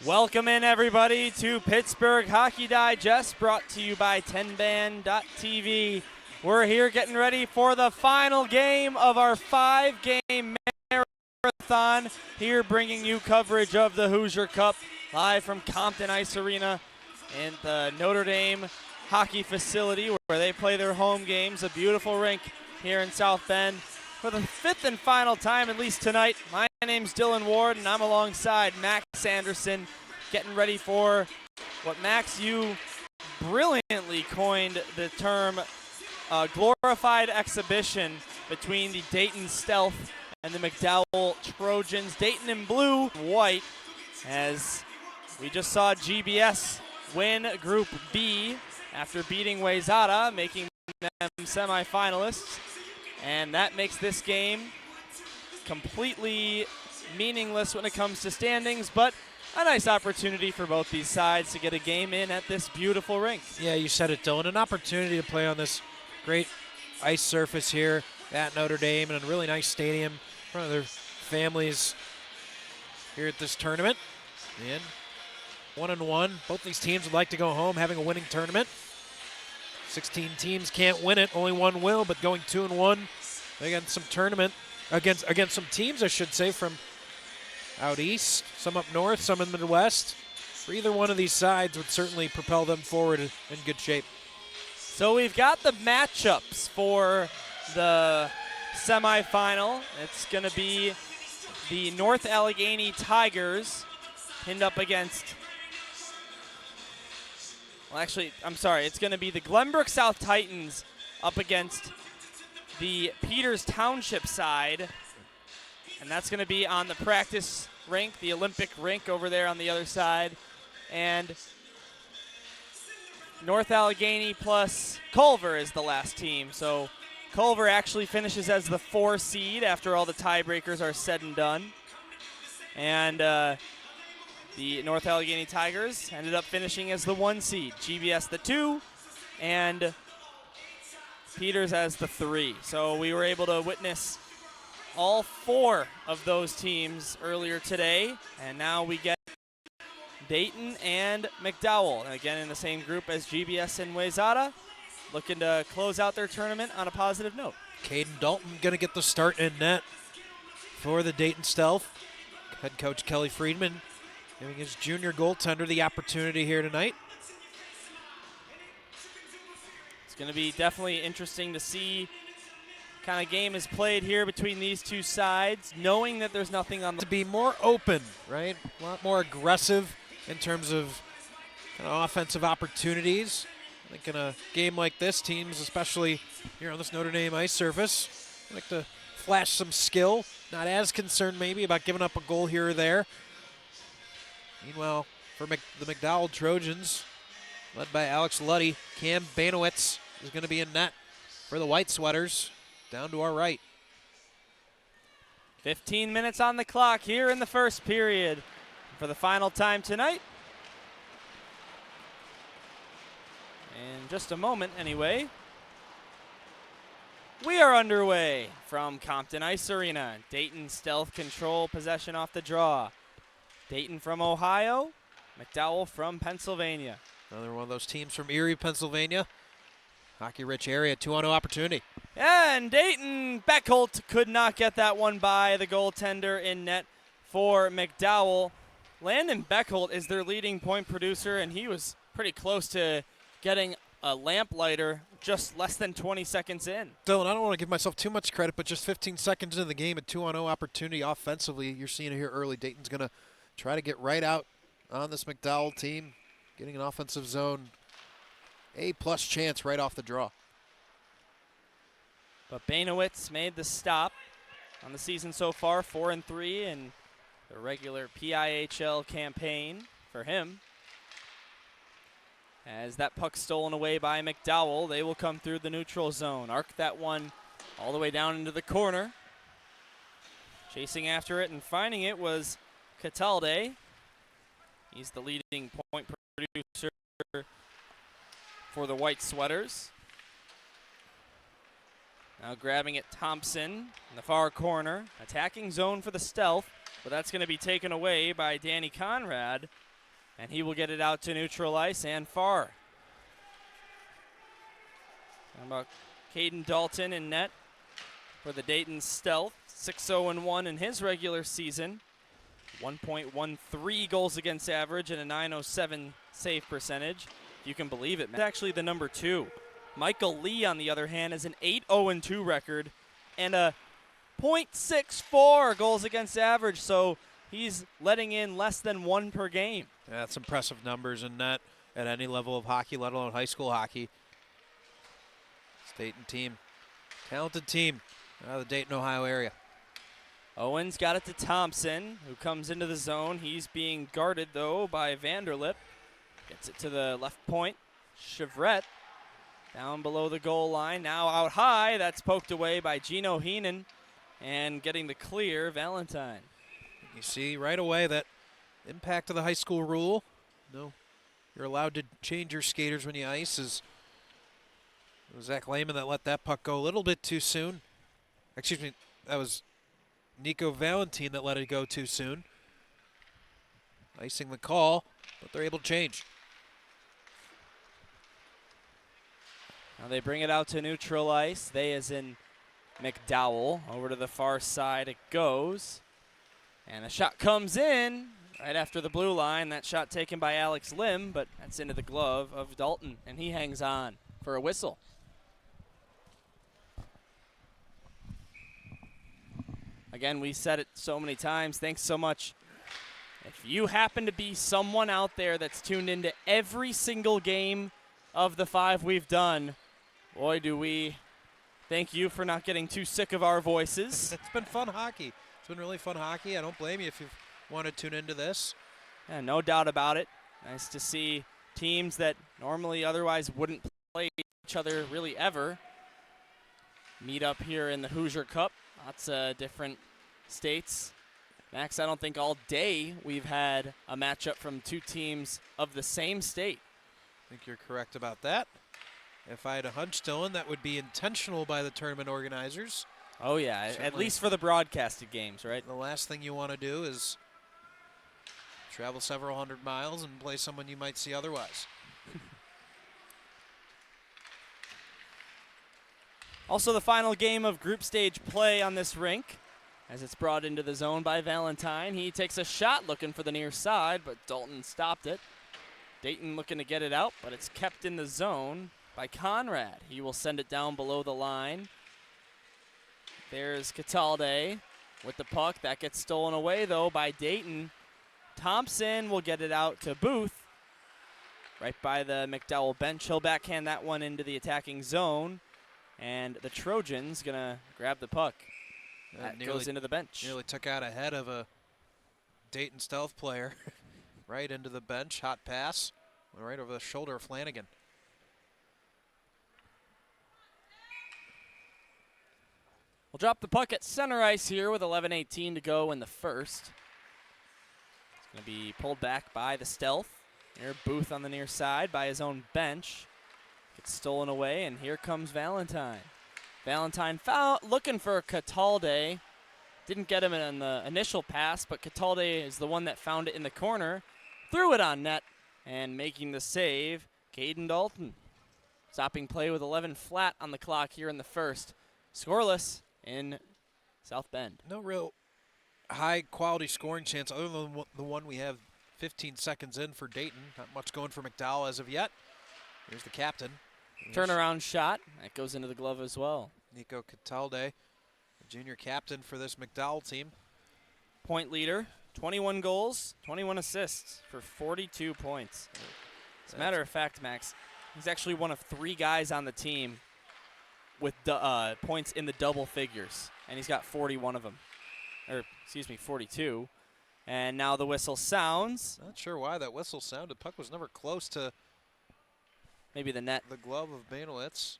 Welcome in, everybody, to Pittsburgh Hockey Digest, brought to you by 10band.tv. We're here getting ready for the final game of our 5-game marathon, here bringing you coverage of the Hoosier Cup live from Compton Ice Arena in the Notre Dame hockey facility where they play their home games, a beautiful rink here in South Bend. For the fifth and final time, at least tonight, my name's Dylan Ward, and I'm alongside Max Anderson, getting ready for what, Max, you brilliantly coined the term glorified exhibition between the Dayton Stealth and the McDowell Trojans. Dayton in blue, white, as we just saw GBS win Group B after beating Wayzata, making them semifinalists. And that makes this game completely meaningless when it comes to standings, but a nice opportunity for both these sides to get a game in at this beautiful rink. Yeah, you said it, Dylan. An opportunity to play on this great ice surface here at Notre Dame and a really nice stadium in front of their families here at this tournament. And 1-1. Both these teams would like to go home having a winning tournament. 16 teams can't win it, only one will, but going 2-1 against some tournament, against some teams, I should say, from out east, some up north, some in the Midwest. For either one of these sides would certainly propel them forward in good shape. So we've got the matchups for the semifinal. It's going to be the North Allegheny Tigers pinned up against, well, actually, I'm sorry. It's going to be the Glenbrook South Titans up against the Peters Township side. And that's going to be on the practice rink, the Olympic rink over there on the other side. And North Allegheny plus Culver is the last team. So Culver actually finishes as the 4 seed after all the tiebreakers are said and done. And the North Allegheny Tigers ended up finishing as the 1 seed. GBS the 2, and Peters as the 3. So we were able to witness all 4 of those teams earlier today, and now we get Dayton and McDowell, and again in the same group as GBS and Wayzata, looking to close out their tournament on a positive note. Caden Dalton going to get the start in net for the Dayton Stealth. Head coach Kelly Friedman giving his junior goaltender the opportunity here tonight. It's going to be definitely interesting to see what kind of game is played here between these two sides, knowing that there's nothing on the... To be more open, right? A lot more aggressive in terms of kind of offensive opportunities. I think in a game like this, teams, especially here on this Notre Dame ice surface, like to flash some skill. Not as concerned maybe about giving up a goal here or there. Meanwhile, for the McDowell Trojans, led by Alex Luddy, Cam Banowitz is going to be in net for the White Sweaters, down to our right. 15 minutes on the clock here in the first period for the final time tonight. In just a moment, anyway, we are underway from Compton Ice Arena. Dayton Stealth control possession off the draw. Dayton from Ohio, McDowell from Pennsylvania. Another one of those teams from Erie, Pennsylvania. Hockey-rich area, 2-on-0 opportunity. And Dayton, Beckholt could not get that one by the goaltender in net for McDowell. Landon Beckholt is their leading point producer, and he was pretty close to getting a lamplighter just less than 20 seconds in. Dylan, I don't want to give myself too much credit, but just 15 seconds into the game, a 2-on-0 opportunity offensively. You're seeing it here early. Dayton's going to try to get right out on this McDowell team, getting an offensive zone A-plus chance right off the draw. But Banowitz made the stop on the season so far, 4-3 in the regular PIHL campaign for him. As that puck stolen away by McDowell, they will come through the neutral zone. Arc that one all the way down into the corner. Chasing after it and finding it was Catalde. He's the leading point producer for the White Sweaters. Now grabbing it, Thompson in the far corner. Attacking zone for the Stealth, but that's going to be taken away by Danny Conrad. And he will get it out to neutral ice and far. How about Caden Dalton in net for the Dayton Stealth. 6-0-1 in his regular season. 1.13 goals against average and a .907 save percentage. If you can believe it. It's actually the number 2. Michael Lee, on the other hand, has an 8-0-2 record and a .64 goals against average. So he's letting in less than 1 per game. Yeah, that's impressive numbers in net at any level of hockey, let alone high school hockey. Dayton team, talented team out of the Dayton, Ohio area. Owens got it to Thompson, who comes into the zone. He's being guarded, though, by Vanderlip. Gets it to the left point. Chevrette down below the goal line. Now out high. That's poked away by Gino Heenan. And getting the clear, Valentine. You see right away that impact of the high school rule. No, you're allowed to change your skaters when you ice. It was Zach Lehman that let that puck go a little bit too soon. Excuse me, that was Nico Valentine that let it go too soon. Icing the call, but they're able to change. Now they bring it out to neutral ice. They as in McDowell. Over to the far side it goes. And the shot comes in right after the blue line. That shot taken by Alex Lim, but that's into the glove of Dalton, and he hangs on for a whistle. Again, we said it so many times. Thanks so much. If you happen to be someone out there that's tuned into every single game of the 5 we've done, boy, do we thank you for not getting too sick of our voices. It's been fun hockey. It's been really fun hockey. I don't blame you if you want to tune into this. Yeah, no doubt about it. Nice to see teams that normally otherwise wouldn't play each other really ever meet up here in the Hoosier Cup. Lots of different states. Max, I don't think all day we've had a matchup from 2 teams of the same state. I think you're correct about that. If I had a hunch, Dylan, that would be intentional by the tournament organizers. Oh, yeah, Certainly. at least for the broadcasted games, right? The last thing you want to do is travel several hundred miles and play someone you might see otherwise. Also, the final game of group stage play on this rink as it's brought into the zone by Valentine. He takes a shot looking for the near side, but Dalton stopped it. Dayton looking to get it out, but it's kept in the zone by Conrad. He will send it down below the line. There's Catalde with the puck. That gets stolen away, though, by Dayton. Thompson will get it out to Booth right by the McDowell bench. He'll backhand that one into the attacking zone. And the Trojans going to grab the puck. That goes into the bench. Nearly took out a head of a Dayton Stealth player. Right into the bench. Hot pass. Went right over the shoulder of Flanagan. We'll drop the puck at center ice here with 11:18 to go in the first. It's going to be pulled back by the Stealth. Here, Booth on the near side by his own bench. Gets stolen away, and here comes Valentine. Valentine looking for Catalde. Didn't get him in the initial pass, but Catalde is the one that found it in the corner. Threw it on net, and making the save, Caden Dalton. Stopping play with 11 flat on the clock here in the first. Scoreless in South Bend. No real high-quality scoring chance other than the one we have 15 seconds in for Dayton. Not much going for McDowell as of yet. Here's the captain. Turnaround shot. That goes into the glove as well. Nico Catalde, the junior captain for this McDowell team. Point leader, 21 goals, 21 assists for 42 points. As a matter of fact, Max, he's actually one of 3 guys on the team with points in the double figures, and he's got 41 of them. Or, excuse me, 42. And now the whistle sounds. Not sure why that whistle sounded. Puck was never close to maybe the net. The glove of Banowitz.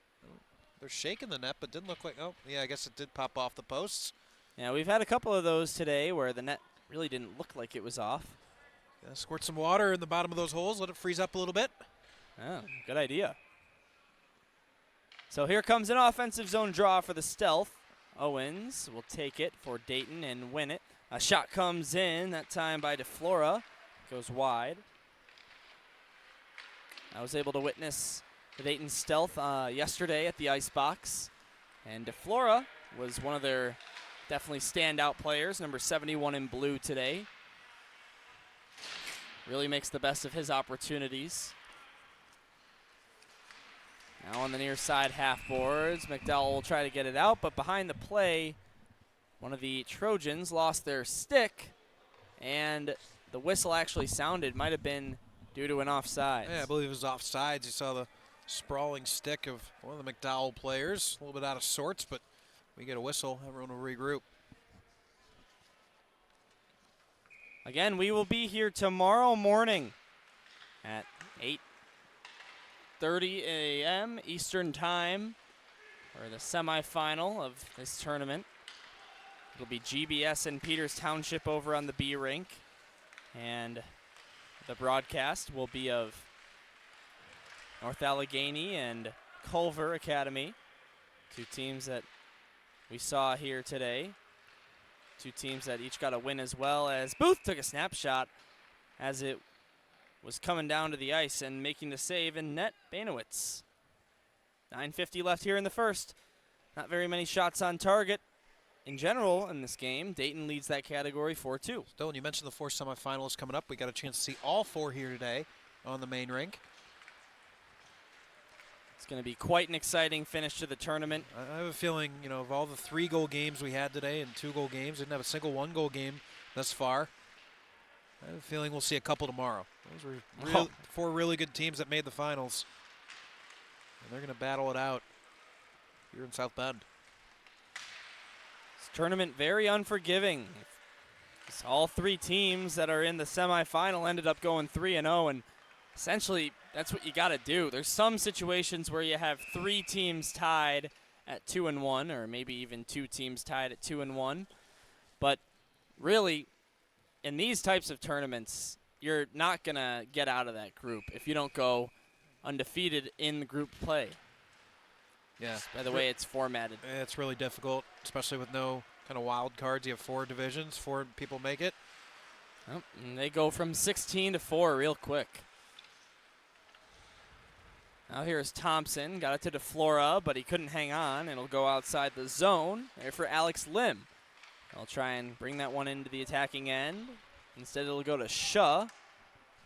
They're shaking the net, but didn't look like, oh, yeah, I guess it did pop off the posts. Yeah, we've had a couple of those today where the net really didn't look like it was off. Yeah, squirt some water in the bottom of those holes, let it freeze up a little bit. Oh, good idea. So here comes an offensive zone draw for the Stealth. Owens will take it for Dayton and win it. A shot comes in, that time by DeFlora. Goes wide. I was able to witness the Dayton Stealth yesterday at the Ice Box, and DeFlora was one of their definitely standout players, number 71 in blue today. Really makes the best of his opportunities. Now on the near side half boards, McDowell will try to get it out, but behind the play, one of the Trojans lost their stick, and the whistle actually sounded. Might have been due to an offside. Yeah, I believe it was offsides. You saw the sprawling stick of one of the McDowell players, a little bit out of sorts, but we get a whistle. Everyone will regroup. Again, we will be here tomorrow morning at 8:30 a.m. Eastern Time for the semifinal of this tournament. It'll be GBS and Peters Township over on the B rink, and the broadcast will be of North Allegheny and Culver Academy, two teams that we saw here today. Two teams that each got a win, as well as Booth took a snapshot as it was coming down to the ice and making the save in net. Banowitz. 9:50 left here in the first. Not very many shots on target in general in this game. Dayton leads that category 4-2. Dylan, you mentioned the 4 semifinals coming up. We got a chance to see all 4 here today on the main rink. It's going to be quite an exciting finish to the tournament. I have a feeling, you know, of all the 3-goal games we had today and 2-goal games, didn't have a single 1-goal game thus far. I have a feeling we'll see a couple tomorrow. Those were 4 really good teams that made the finals. And they're going to battle it out here in South Bend. This tournament very unforgiving. All 3 teams that are in the semifinal ended up going 3-0, and essentially that's what you got to do. There's some situations where you have 3 teams tied at 2-1, or maybe even 2 teams tied at 2-1. But really, in these types of tournaments, you're not going to get out of that group if you don't go undefeated in the group play. Yeah. Just by the way it's formatted. It's really difficult, especially with no kind of wild cards. You have 4 divisions, 4 people make it. Oh, and they go from 16 to 4 real quick. Now here's Thompson. Got it to DeFlora, but he couldn't hang on. It'll go outside the zone. There for Alex Lim. I'll try and bring that one into the attacking end. Instead, it'll go to Shaw.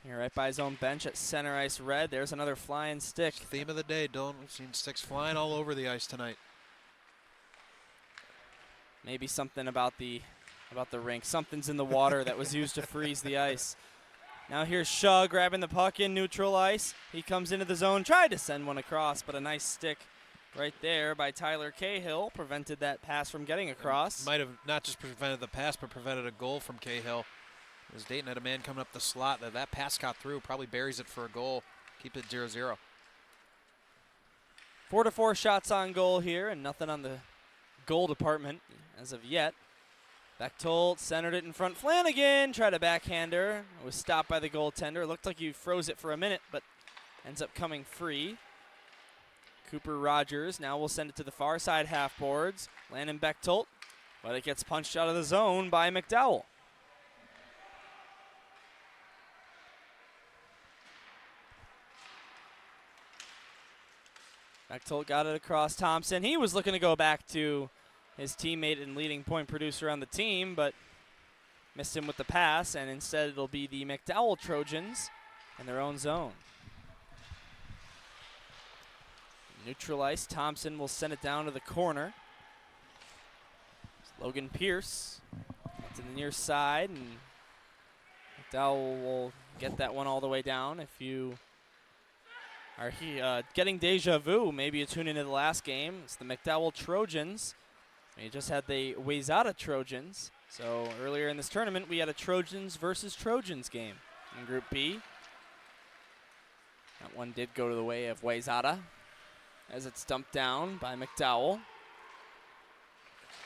Here right by his own bench at center ice red. There's another flying stick. It's the theme of the day, Dylan. We've seen sticks flying all over the ice tonight. Maybe something about the rink. Something's in the water that was used to freeze the ice. Now here's Shaw grabbing the puck in neutral ice. He comes into the zone, tried to send one across, but a nice stick right there by Tyler Cahill prevented that pass from getting across. Might have not just prevented the pass, but prevented a goal from Cahill. As Dayton had a man coming up the slot, that pass got through, probably buries it for a goal. Keep it 0-0. 4-4 shots on goal here, and nothing on the goal department as of yet. Bechtold centered it in front. Flanagan tried a backhander. It was stopped by the goaltender. Looked like he froze it for a minute, but ends up coming free. Cooper Rogers now will send it to the far side half boards. Landon Bechtold, but it gets punched out of the zone by McDowell. Bechtold got it across Thompson. He was looking to go back to his teammate and leading point producer on the team, but missed him with the pass, and instead it'll be the McDowell Trojans in their own zone. Neutral ice, Thompson will send it down to the corner. Logan Pierce to the near side, and McDowell will get that one all the way down. If you are getting deja vu, maybe you tune into the last game. It's the McDowell Trojans. We just had the Wayzata Trojans. So earlier in this tournament, we had a Trojans versus Trojans game in Group B. That one did go to the way of Wayzata as it's dumped down by McDowell.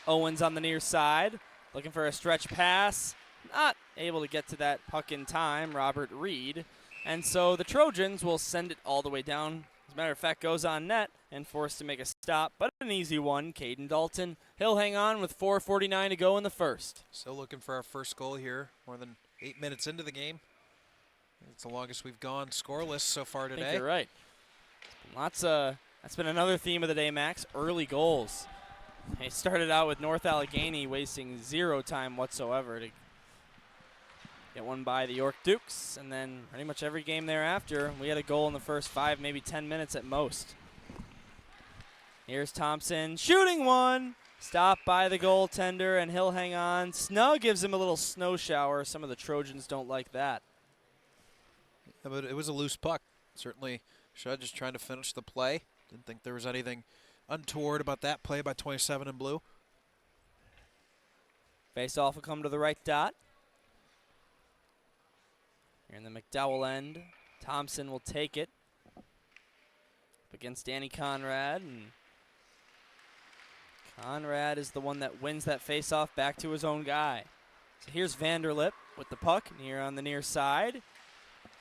Owens on the near side, looking for a stretch pass. Not able to get to that puck in time, Robert Reed. And so the Trojans will send it all the way down. As a matter of fact, goes on net and forced to make a stop, but an easy one. Caden Dalton, he'll hang on with 4:49 to go in the first. Still looking for our first goal here, more than 8 minutes into the game. It's the longest we've gone scoreless so far I today. think you're right. That's been another theme of the day, Max. Early goals. They started out with North Allegheny wasting 0 time whatsoever to get one by the York Dukes, and then pretty much every game thereafter, we had a goal in the first 5, maybe 10 minutes at most. Here's Thompson shooting one. Stopped by the goaltender, and he'll hang on. Snow gives him a little snow shower. Some of the Trojans don't like that. Yeah, but it was a loose puck. Certainly, Shud just trying to finish the play. Didn't think there was anything untoward about that play by 27 in blue. Face-off will come to the right dot. Here in the McDowell end, Thompson will take it up against Danny Conrad, and Conrad is the one that wins that face-off back to his own guy. So here's Vanderlip with the puck near on the near side.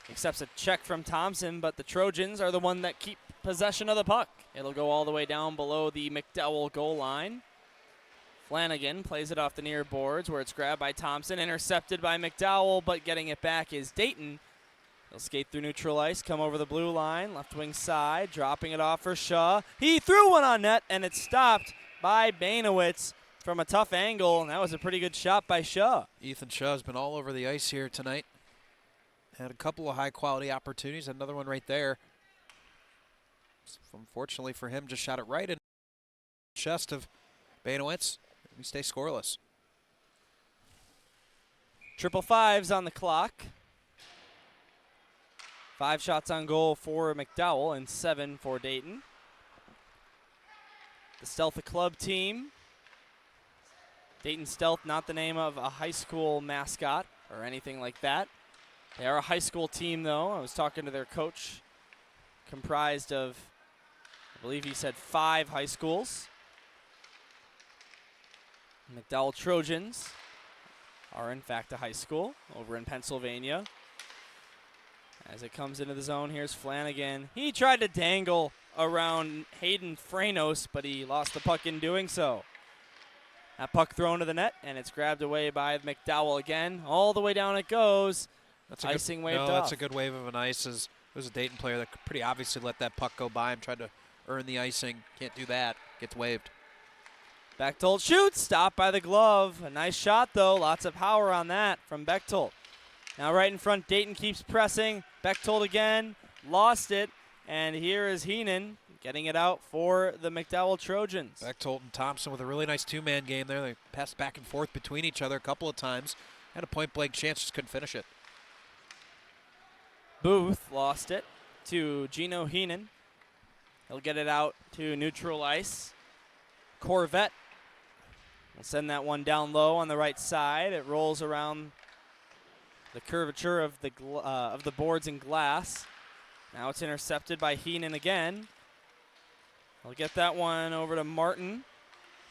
Accepts a check from Thompson, but the Trojans are the one that keep possession of the puck. It'll go all the way down below the McDowell goal line. Flanagan plays it off the near boards where it's grabbed by Thompson, intercepted by McDowell, but getting it back is Dayton. He'll skate through neutral ice, come over the blue line, left wing side, dropping it off for Shaw. He threw one on net, and it's stopped by Banowitz from a tough angle, and that was a pretty good shot by Shaw. Ethan Shaw's been all over the ice here tonight. Had a couple of high-quality opportunities, another one right there. Unfortunately for him, just shot it right in the chest of Banowitz. We stay scoreless. 555's on the clock. 5 shots on goal for McDowell and 7 for Dayton. The Stealth Club team. Dayton Stealth, not the name of a high school mascot or anything like that. They are a high school team, though. I was talking to their coach, comprised of, I believe he said 5 high schools. McDowell Trojans are, in fact, a high school over in Pennsylvania. As it comes into the zone, here's Flanagan. He tried to dangle around Hayden Franos, but he lost the puck in doing so. That puck thrown to the net, and it's grabbed away by McDowell again. All the way down it goes. That's icing waved off. That's a good wave of an ice. It was a Dayton player that could pretty obviously let that puck go by and tried to earn the icing. Can't do that. Gets waved. Bechtold shoots, stopped by the glove. A nice shot, though. Lots of power on that from Bechtold. Now right in front, Dayton keeps pressing. Bechtold again, lost it. And here is Heenan getting it out for the McDowell Trojans. Bechtold and Thompson with a really nice two-man game there. They passed back and forth between each other a couple of times. Had a point-blank chance, just couldn't finish it. Booth lost it to Gino Heenan. He'll get it out to neutral ice. Corvette will send that one down low on the right side. It rolls around the curvature of the boards and glass. Now it's intercepted by Heenan again. He'll get that one over to Martin.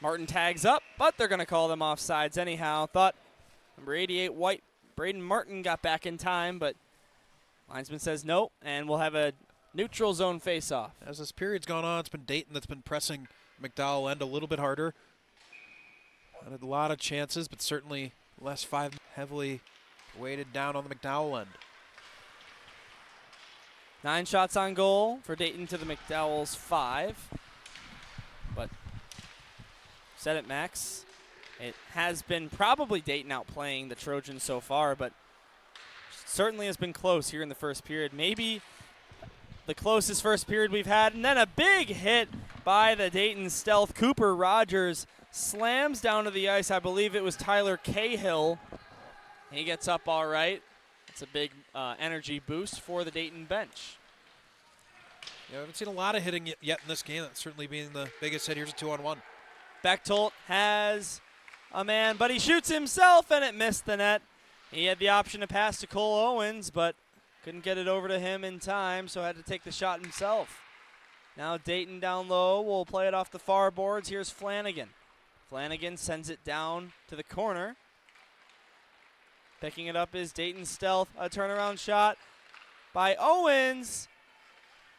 Martin tags up, but they're going to call them offsides anyhow. Thought number 88, White, Braden Martin got back in time, but linesman says no, and we'll have a neutral zone face-off. As this period's gone on, it's been Dayton that's been pressing McDowell end a little bit harder. Had a lot of chances, but certainly the last 5 heavily weighted down on the McDowell end. 9 shots on goal for Dayton to the McDowell's 5. But said it, Max. It has been probably Dayton outplaying the Trojans so far, but certainly has been close here in the first period. Maybe the closest first period we've had. And then a big hit by the Dayton Stealth. Cooper Rogers slams down to the ice. I believe it was Tyler Cahill. He gets up all right. It's a big energy boost for the Dayton bench. Yeah, I haven't seen a lot of hitting yet in this game. That's certainly being the biggest hit. Here's a 2-on-1. Bechtold has a man, but he shoots himself, and it missed the net. He had the option to pass to Cole Owens, but couldn't get it over to him in time, so had to take the shot himself. Now Dayton down low will play it off the far boards. Here's Flanagan. Flanagan sends it down to the corner. Picking it up is Dayton Stealth. A turnaround shot by Owens.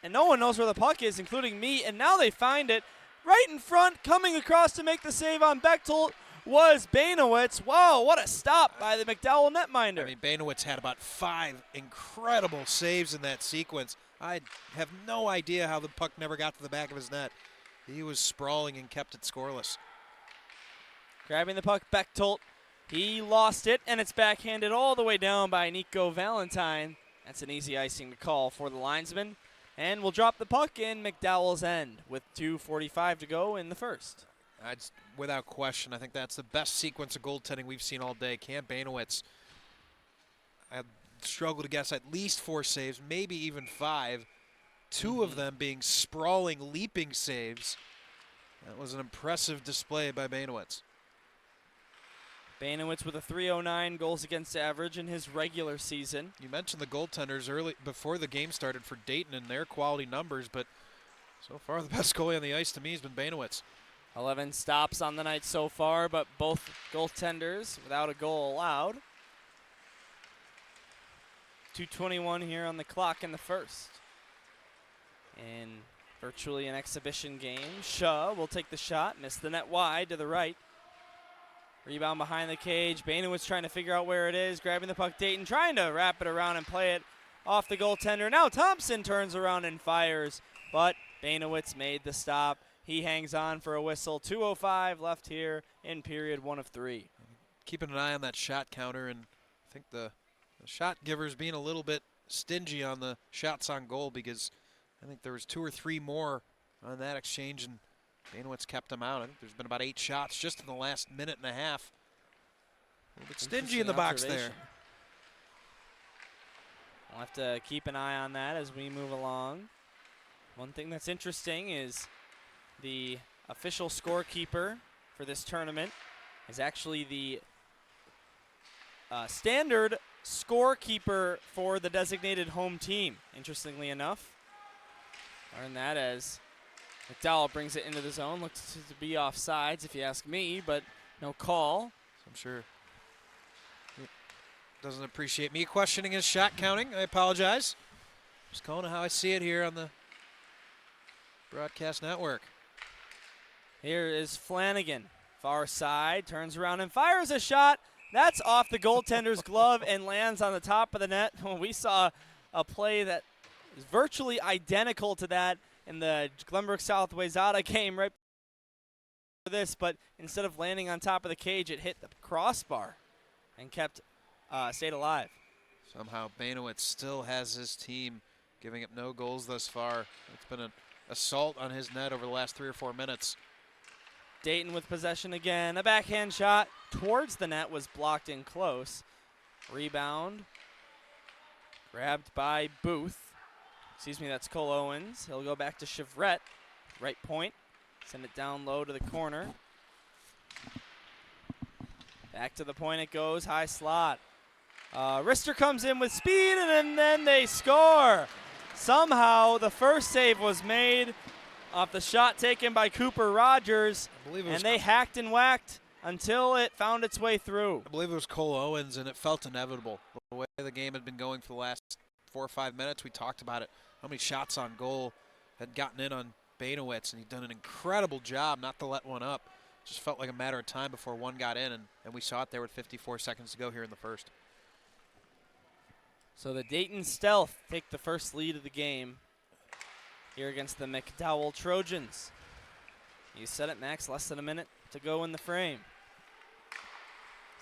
And no one knows where the puck is, including me. And now they find it right in front, coming across to make the save on Bechtold. was Banowitz. Whoa, what a stop by the McDowell netminder. I mean, Banowitz had about 5 incredible saves in that sequence. I have no idea how the puck never got to the back of his net. He was sprawling and kept it scoreless. Grabbing the puck, Bechtold. He lost it, and it's backhanded all the way down by Nico Valentine. That's an easy icing to call for the linesman. And we'll drop the puck in McDowell's end with 2:45 to go in the first. Without question, I think that's the best sequence of goaltending we've seen all day. Cam Banowitz, I struggle to guess at least 4 saves, maybe even 5. 2 of them being sprawling, leaping saves. That was an impressive display by Banowitz. Banowitz with a .309 goals against average in his regular season. You mentioned the goaltenders early before the game started for Dayton and their quality numbers, but so far the best goalie on the ice to me has been Banowitz. 11 stops on the night so far, but both goaltenders without a goal allowed. 2:21 here on the clock in the first. In virtually an exhibition game, Shaw will take the shot, missed the net wide to the right. Rebound behind the cage. Banowitz trying to figure out where it is, grabbing the puck. Dayton trying to wrap it around and play it off the goaltender. Now Thompson turns around and fires, but Banowitz made the stop. He hangs on for a whistle. 2:05 left here in period 1 of 3. Keeping an eye on that shot counter, and I think the shot givers being a little bit stingy on the shots on goal, because I think there was 2 or 3 more on that exchange, and Banowitz kept them out. I think there's been about 8 shots just in the last minute and a half. A little bit stingy in the box there. We'll have to keep an eye on that as we move along. One thing that's interesting is the official scorekeeper for this tournament is actually the standard scorekeeper for the designated home team, interestingly enough. Learned that as McDowell brings it into the zone. Looks to be offsides, if you ask me, but no call. So I'm sure he doesn't appreciate me questioning his shot counting. I apologize. Just calling it how I see it here on the broadcast network. Here is Flanagan. Far side, turns around and fires a shot. That's off the goaltender's glove and lands on the top of the net. We saw a play that is virtually identical to that in the Glenbrook South Wayzata game right for this, but instead of landing on top of the cage, it hit the crossbar and stayed alive. Somehow Banowitz still has his team giving up no goals thus far. It's been an assault on his net over the last 3 or 4 minutes. Dayton with possession again. A backhand shot towards the net was blocked in close. Rebound grabbed by Booth. Excuse me, that's Cole Owens. He'll go back to Chevrette, right point. Send it down low to the corner. Back to the point it goes, high slot. Rister comes in with speed, and then they score. Somehow the first save was made off the shot taken by Cooper Rogers, and they hacked and whacked until it found its way through. I believe it was Cole Owens, and it felt inevitable. The way the game had been going for the last 4 or 5 minutes, we talked about it. How many shots on goal had gotten in on Banowitz, and he'd done an incredible job not to let one up. Just felt like a matter of time before one got in, and we saw it there with 54 seconds to go here in the first. So the Dayton Stealth take the first lead of the game here against the McDowell Trojans. You said it, Max, less than a minute to go in the frame.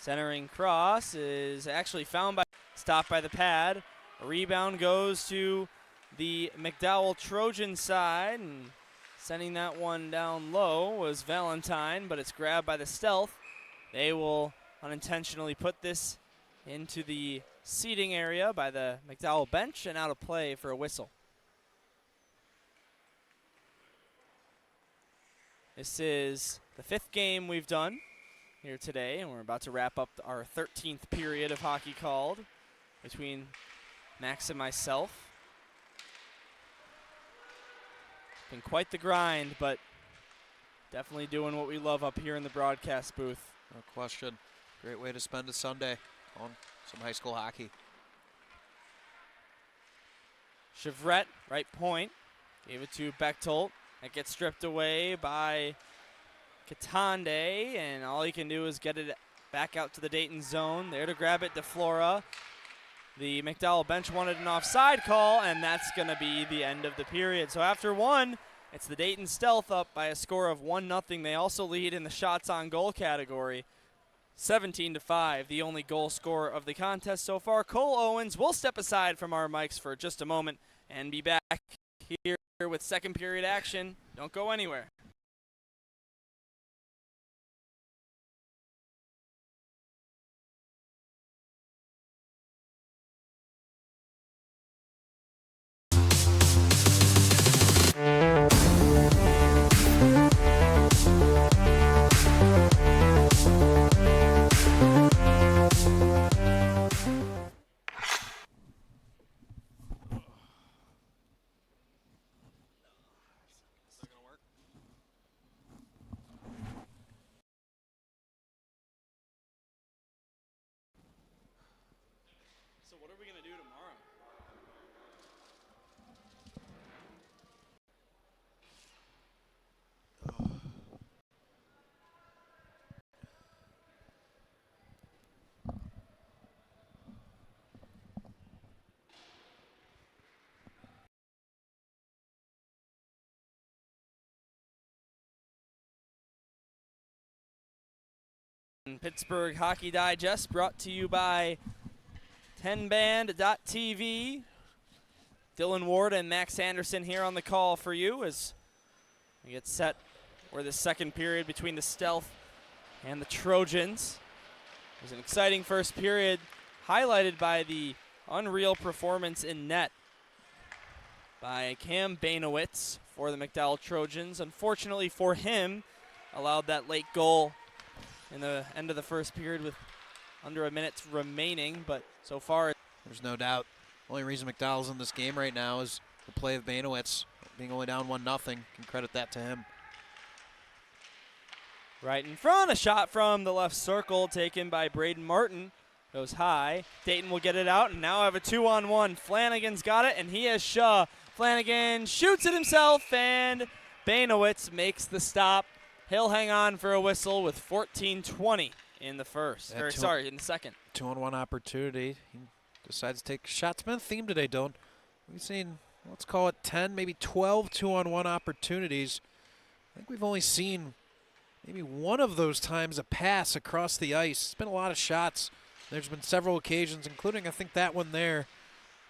Centering cross is actually stopped by the pad. A rebound goes to the McDowell Trojan side, and sending that one down low was Valentine, but it's grabbed by the Stealth. They will unintentionally put this into the seating area by the McDowell bench and out of play for a whistle. This is the 5th game we've done here today, and we're about to wrap up our 13th period of hockey called between Max and myself. Been quite the grind, but definitely doing what we love up here in the broadcast booth. No question. Great way to spend a Sunday on some high school hockey. Chevrette, right point, gave it to Bechtold. That gets stripped away by Katande, and all he can do is get it back out to the Dayton zone. There to grab it, DeFlora. The McDowell bench wanted an offside call, and that's going to be the end of the period. So after one, it's the Dayton Stealth up by a score of 1-0. They also lead in the shots on goal category, 17-5, the only goal scorer of the contest so far. Cole Owens will step aside from our mics for just a moment and be back here with second period action. Don't go anywhere. So what are we going to do tomorrow? Pittsburgh Hockey Digest brought to you by 10band.tv. Dylan Ward and Max Anderson here on the call for you as we get set for the second period between the Stealth and the Trojans. It was an exciting first period highlighted by the unreal performance in net by Cam Bainowitz for the McDowell Trojans. Unfortunately for him, allowed that late goal in the end of the first period with under a minute remaining, but so far There's no doubt. Only reason McDowell's in this game right now is the play of Bainowitz. Being only down 1-0, can credit that to him. right in front, a shot from the left circle taken by Braden Martin. Goes high. Dayton will get it out and now have a 2-on-1. Flanagan's got it and he has Shaw. Flanagan shoots it himself and Bainowitz makes the stop. He'll hang on for a whistle with 14:20 in the first. In the second. 2-on-1 opportunity. He decides to take a shot. It's been a theme today, Dylan. We've seen, let's call it 10, maybe 12 2-on-1 opportunities. I think we've only seen maybe one of those times a pass across the ice. It's been a lot of shots. There's been several occasions, including I think that one there.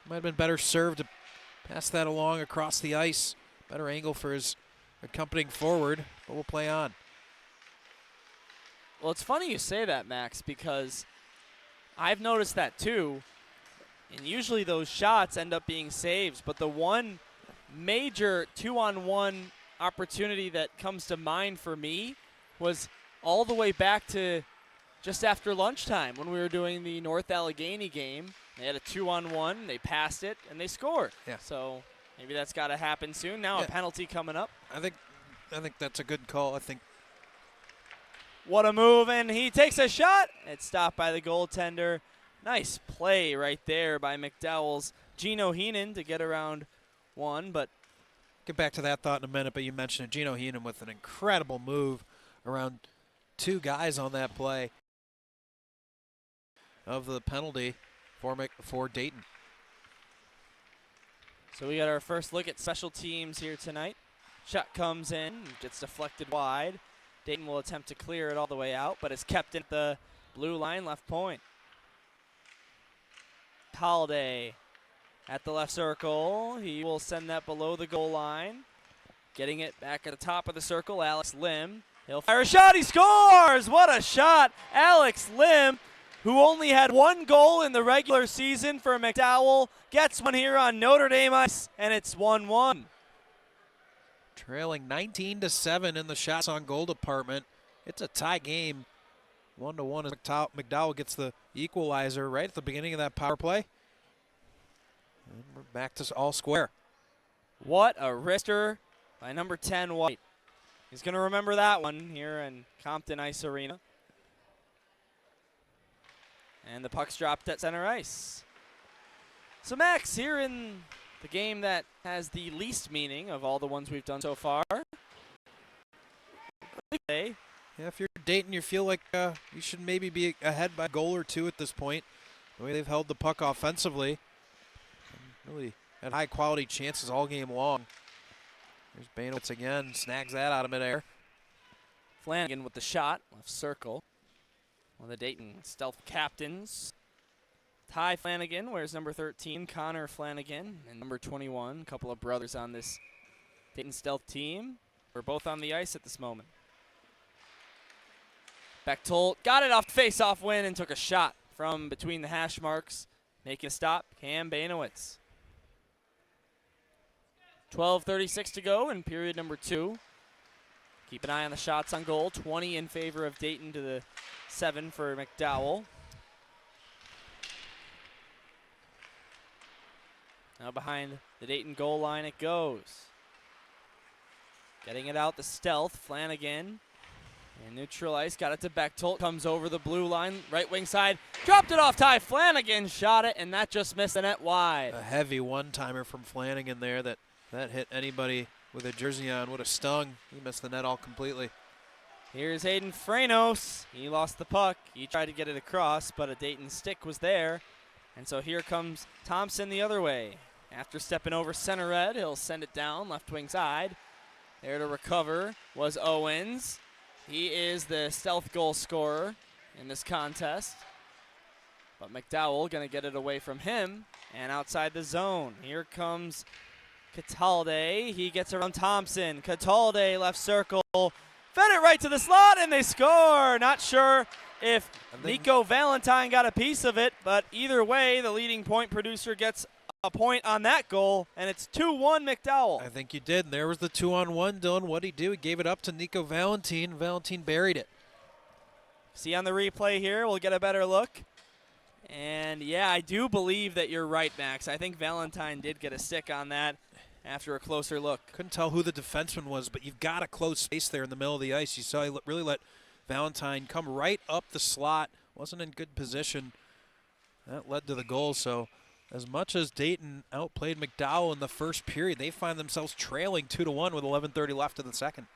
Might have been better served to pass that along across the ice. Better angle for his accompanying forward, but we'll play on. Well, it's funny you say that, Max, because I've noticed that too. And usually those shots end up being saves, but the one major 2-on-1 opportunity that comes to mind for me was all the way back to just after lunchtime when we were doing the North Allegheny game. They had a 2-on-1, they passed it, and they scored. Yeah. So maybe that's got to happen soon. Now a penalty coming up. I think that's a good call. I think. What a move, and he takes a shot. It's stopped by the goaltender. Nice play right there by McDowell's Gino Heenan to get around one, but Get back to that thought in a minute, but you mentioned it. Gino Heenan with an incredible move around two guys on that play of the penalty for Dayton. So we got our first look at special teams here tonight. Shot comes in, gets deflected wide. Dayton will attempt to clear it all the way out, but it's kept at the blue line, left point. Holiday at the left circle. He will send that below the goal line. Getting it back at the top of the circle, Alex Lim. He'll fire a shot, he scores! What a shot! Alex Lim, who only had one goal in the regular season for McDowell, gets one here on Notre Dame ice, and it's 1-1. Trailing 19-7 in the shots on goal department. It's a tie game. 1-1 as McDowell gets the equalizer right at the beginning of that power play. And we're back to all square. What a wrister by number 10, White. He's going to remember that one here in Compton Ice Arena. And the puck's dropped at center ice. So Max, here in the game that has the least meaning of all the ones we've done so far, Hey. Yeah, if you're Dayton, you feel like you should maybe be ahead by a goal or two at this point. The way they've held the puck offensively. And really had high-quality chances all game long. There's Banowitz again, snags that out of midair. Flanagan with the shot, left circle. One of the Dayton Stealth captains. Ty Flanagan wears number 13, Connor Flanagan, and number 21. A couple of brothers on this Dayton Stealth team. We're both on the ice at this moment. Bechtold got it off face-off win and took a shot from between the hash marks. Making a stop, Cam Banowitz. 12:36 to go in period number 2. Keep an eye on the shots on goal. 20 in favor of Dayton to the 7 for McDowell. Now behind the Dayton goal line it goes. Getting it out the Stealth, Flanagan. And neutral ice, got it to Bechtold. Comes over the blue line, right wing side. Dropped it off Ty Flanagan, shot it, and that just missed the net wide. A heavy one-timer from Flanagan there that hit anybody with a jersey on would have stung. He missed the net all completely. Here's Hayden Franos. He lost the puck. He tried to get it across, but a Dayton stick was there. And so here comes Thompson the other way. After stepping over center red, he'll send it down left wing side. There to recover was Owens. He is the Stealth goal scorer in this contest. But McDowell going to get it away from him and outside the zone. Here comes Catalde. He gets around Thompson. Catalde left circle. Fed it right to the slot and they score. Not sure if Nico Valentine got a piece of it, but either way, the leading point producer gets a point on that goal, and it's 2-1 McDowell. I think you did. And there was the 2-on-1, Dylan. What did he do? He gave it up to Nico Valentine. Valentine buried it. See on the replay here, we'll get a better look. And yeah, I do believe that you're right, Max. I think Valentine did get a stick on that after a closer look. Couldn't tell who the defenseman was, but you've got a close space there in the middle of the ice. You saw he really let Valentine come right up the slot. Wasn't in good position. That led to the goal, so as much as Dayton outplayed McDowell in the first period, they find themselves trailing 2-1 with 11:30 left in the second.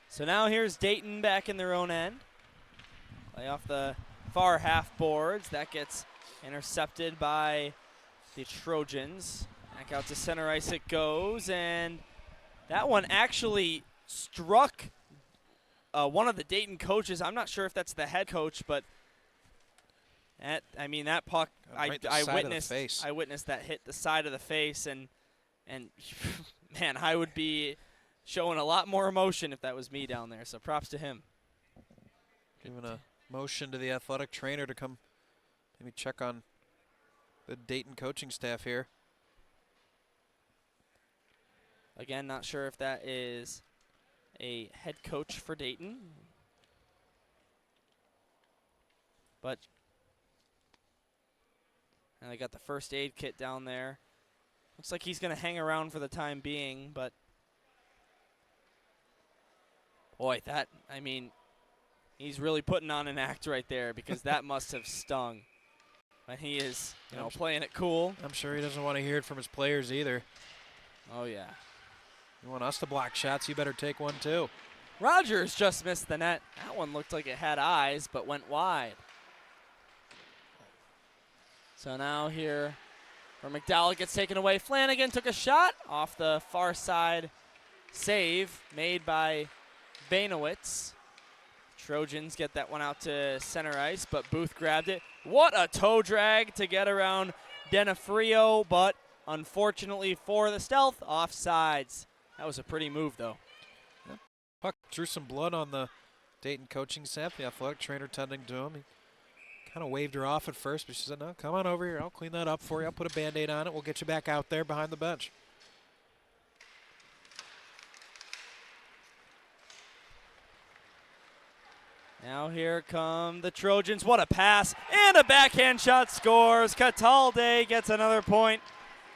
So now here's Dayton back in their own end. Play off the far half boards. That gets intercepted by the Trojans. Back out to center ice it goes, and that one actually struck one of the Dayton coaches. I'm not sure if that's the head coach, but that puck, Right I witnessed that hit the side of the face, and man, I would be showing a lot more emotion if that was me down there. So props to him. Giving a motion to the athletic trainer to come maybe check on the Dayton coaching staff here. Again, not sure if that is a head coach for Dayton, but and they got the first aid kit down there. Looks like he's going to hang around for the time being, but boy, he's really putting on an act right there, because that must have stung. But he is, playing it cool. I'm sure he doesn't want to hear it from his players either. Oh, yeah. You want us to block shots, you better take one too. Rogers just missed the net. That one looked like it had eyes, but went wide. So now here, where McDowell gets taken away, Flanagan took a shot off the far side. Save made by Banowitz. Trojans get that one out to center ice, but Booth grabbed it. What a toe drag to get around Denafrio, but unfortunately for the Stealth, offsides. That was a pretty move, though. Yep. Puck drew some blood on the Dayton coaching staff. The athletic trainer tending to him. He kind of waved her off at first, but she said, no, come on over here. I'll clean that up for you. I'll put a Band-Aid on it. We'll get you back out there behind the bench. Now here come the Trojans. What a pass, and a backhand shot scores. Catalde gets another point,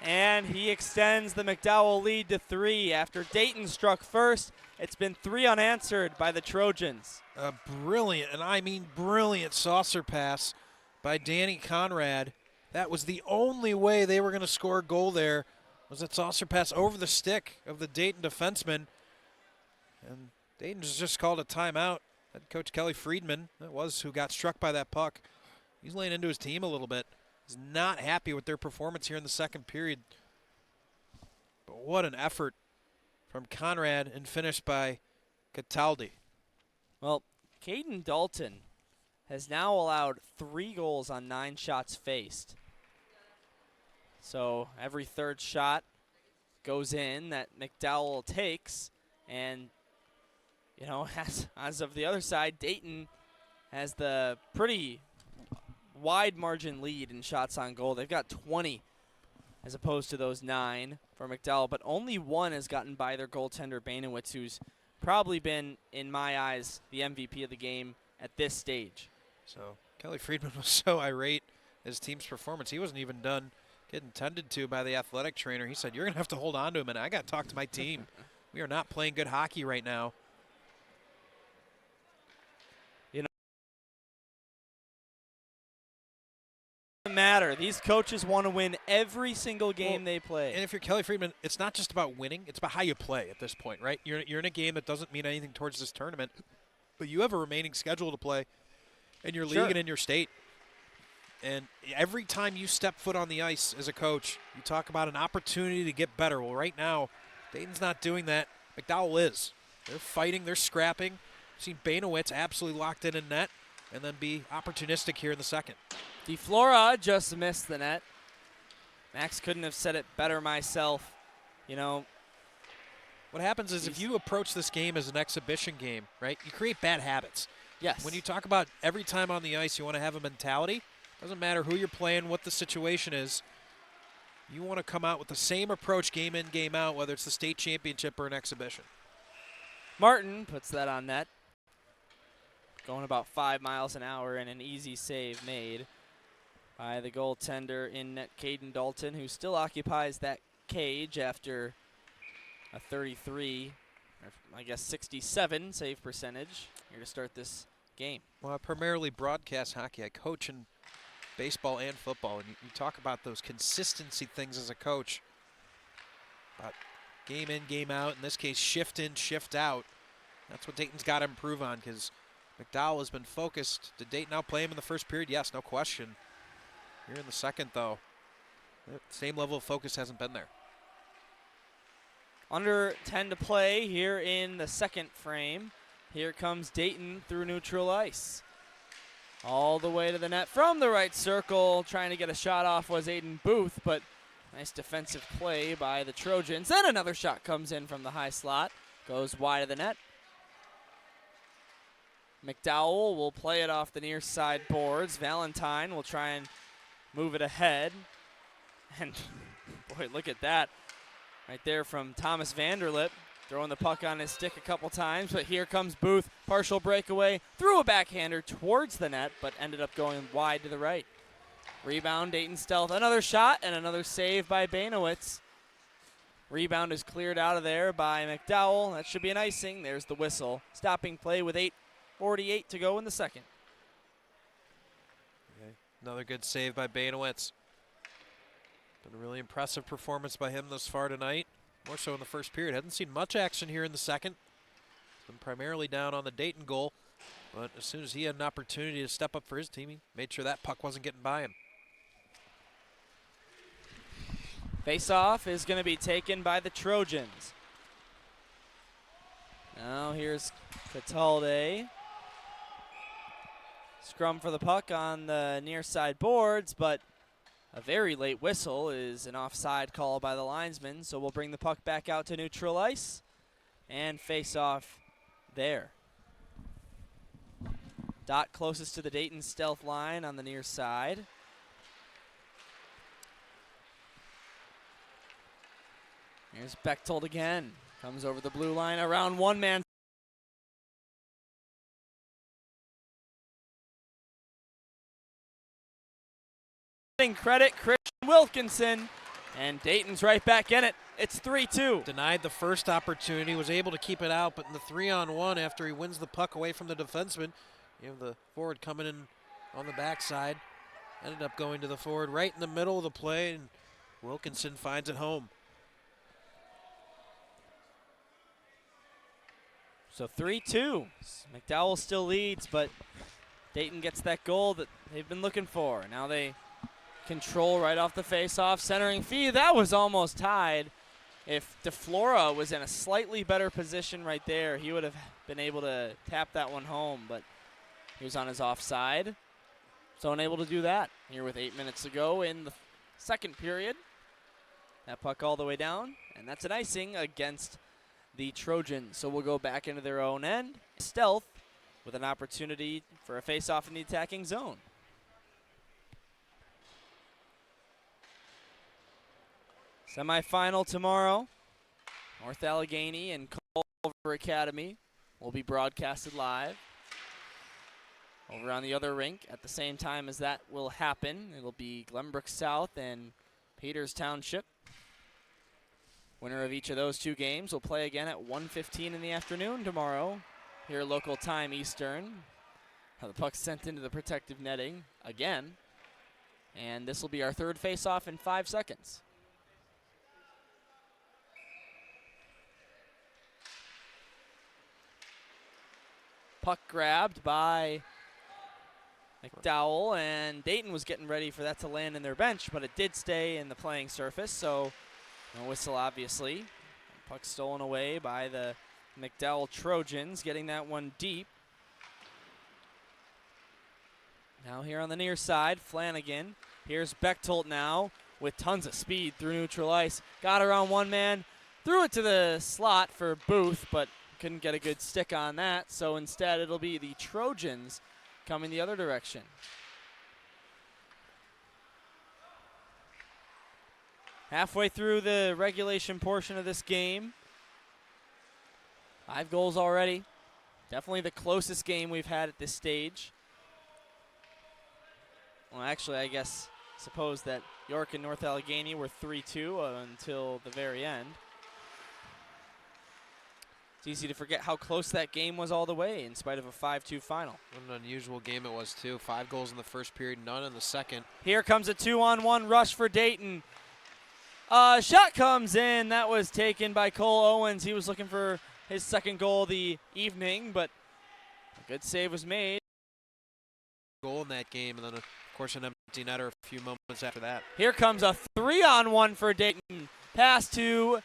and he extends the McDowell lead to 3. After Dayton struck first, it's been 3 unanswered by the Trojans. A brilliant, and I mean brilliant, saucer pass by Danny Conrad. That was the only way they were going to score a goal there, was that saucer pass over the stick of the Dayton defenseman. And Dayton's just called a timeout. Head coach Kelly Friedman, that was who got struck by that puck. He's laying into his team a little bit. He's not happy with their performance here in the second period. But what an effort from Conrad and finished by Cataldi. Well, Caden Dalton has now allowed 3 goals on 9 shots faced. So every third shot goes in that McDowell takes. And, you know, as of the other side, Dayton has the pretty wide margin lead in shots on goal. They've got 20 as opposed to those 9 for McDowell, but only 1 has gotten by their goaltender, Banowitz, who's probably been, in my eyes, the MVP of the game at this stage. So Kelly Friedman was so irate at his team's performance. He wasn't even done getting tended to by the athletic trainer. He said, "You're going to have to hold on to him, and I got to talk to my team. We are not playing good hockey right now." Matter. These coaches want to win every single game they play. And if you're Kelly Friedman, it's not just about winning, it's about how you play at this point, right? You're in a game that doesn't mean anything towards this tournament, but you have a remaining schedule to play in your league and in your state. And every time you step foot on the ice as a coach, you talk about an opportunity to get better. Well, right now, Dayton's not doing that. McDowell is. They're fighting, they're scrapping. We've seen Banowitz absolutely locked in net and then be opportunistic here in the second. DeFlora just missed the net. Max couldn't have said it better myself. You know, what happens is if you approach this game as an exhibition game, right, you create bad habits. Yes. When you talk about every time on the ice you want to have a mentality, doesn't matter who you're playing, what the situation is, you want to come out with the same approach game in, game out, whether it's the state championship or an exhibition. Martin puts that on net. Going about 5 miles an hour and an easy save made by the goaltender in net, Caden Dalton, who still occupies that cage after a 33, or I guess 67 save percentage here to start this game. Well, I primarily broadcast hockey. I coach in baseball and football, and you talk about those consistency things as a coach, about game in, game out, in this case shift in, shift out. That's what Dayton's got to improve on, because McDowell has been focused. Did Dayton outplay him in the first period? Yes, no question. Here in the second, though, the same level of focus hasn't been there. Under 10 to play here in the second frame. Here comes Dayton through neutral ice. All the way to the net from the right circle. Trying to get a shot off was Aiden Booth, but nice defensive play by the Trojans. Then another shot comes in from the high slot. Goes wide of the net. McDowell will play it off the near side boards. Valentine will try and move it ahead. And boy, look at that. Right there from Thomas Vanderlip. Throwing the puck on his stick a couple times, but here comes Booth. Partial breakaway. Threw a backhander towards the net, but ended up going wide to the right. Rebound, Dayton Stealth. Another shot and another save by Banowitz. Rebound is cleared out of there by McDowell. That should be an icing. There's the whistle. Stopping play with 8:48 to go in the second. Okay. Another good save by Banowitz. Been a really impressive performance by him thus far tonight. More so in the first period. Hadn't seen much action here in the second. Been primarily down on the Dayton goal. But as soon as he had an opportunity to step up for his team, he made sure that puck wasn't getting by him. Face-off is going to be taken by the Trojans. Now here's Cataldi. Scrum for the puck on the near side boards, but a very late whistle is an offside call by the linesman, so we'll bring the puck back out to neutral ice and face off there. Dot closest to the Dayton Stealth line on the near side. Here's Bechtold again. Comes over the blue line around one man. Credit Christian Wilkinson, and Dayton's right back in it. It's 3-2. Denied the first opportunity, was able to keep it out, but in the 3-on-1 after he wins the puck away from the defenseman, you have the forward coming in on the backside. Ended up going to the forward right in the middle of the play, and Wilkinson finds it home. So 3-2. McDowell still leads, but Dayton gets that goal that they've been looking for. Now they control right off the face-off. Centering fee, that was almost tied. If DeFlora was in a slightly better position right there, he would have been able to tap that one home, but he was on his offside. So unable to do that here with 8 minutes to go in the second period. That puck all the way down, and that's an icing against the Trojans. So we'll go back into their own end. Stealth with an opportunity for a face-off in the attacking zone. Semifinal tomorrow. North Allegheny and Culver Academy will be broadcasted live over on the other rink at the same time as that will happen. It'll be Glenbrook South and Peters Township. Winner of each of those two games will play again at 1:15 in the afternoon tomorrow, here local time Eastern. The puck's sent into the protective netting again, and this will be our third face-off in 5 seconds. Puck grabbed by McDowell, and Dayton was getting ready for that to land in their bench, but it did stay in the playing surface, so no whistle, obviously. Puck stolen away by the McDowell Trojans, getting that one deep. Now here on the near side, Flanagan. Here's Bechtold now with tons of speed through neutral ice. Got around one man, threw it to the slot for Booth, but couldn't get a good stick on that, so instead it'll be the Trojans coming the other direction. Halfway through the regulation portion of this game. 5 goals already. Definitely the closest game we've had at this stage. Well, actually, I suppose that York and North Allegheny were 3-2 until the very end. It's easy to forget how close that game was all the way in spite of a 5-2 final. What an unusual game it was, too. 5 goals in the first period, none in the second. Here comes a 2-on-1 rush for Dayton. Shot comes in. That was taken by Cole Owens. He was looking for his second goal of the evening, but a good save was made. Goal in that game, and then, of course, an empty netter a few moments after that. Here comes a 3-on-1 for Dayton. Pass to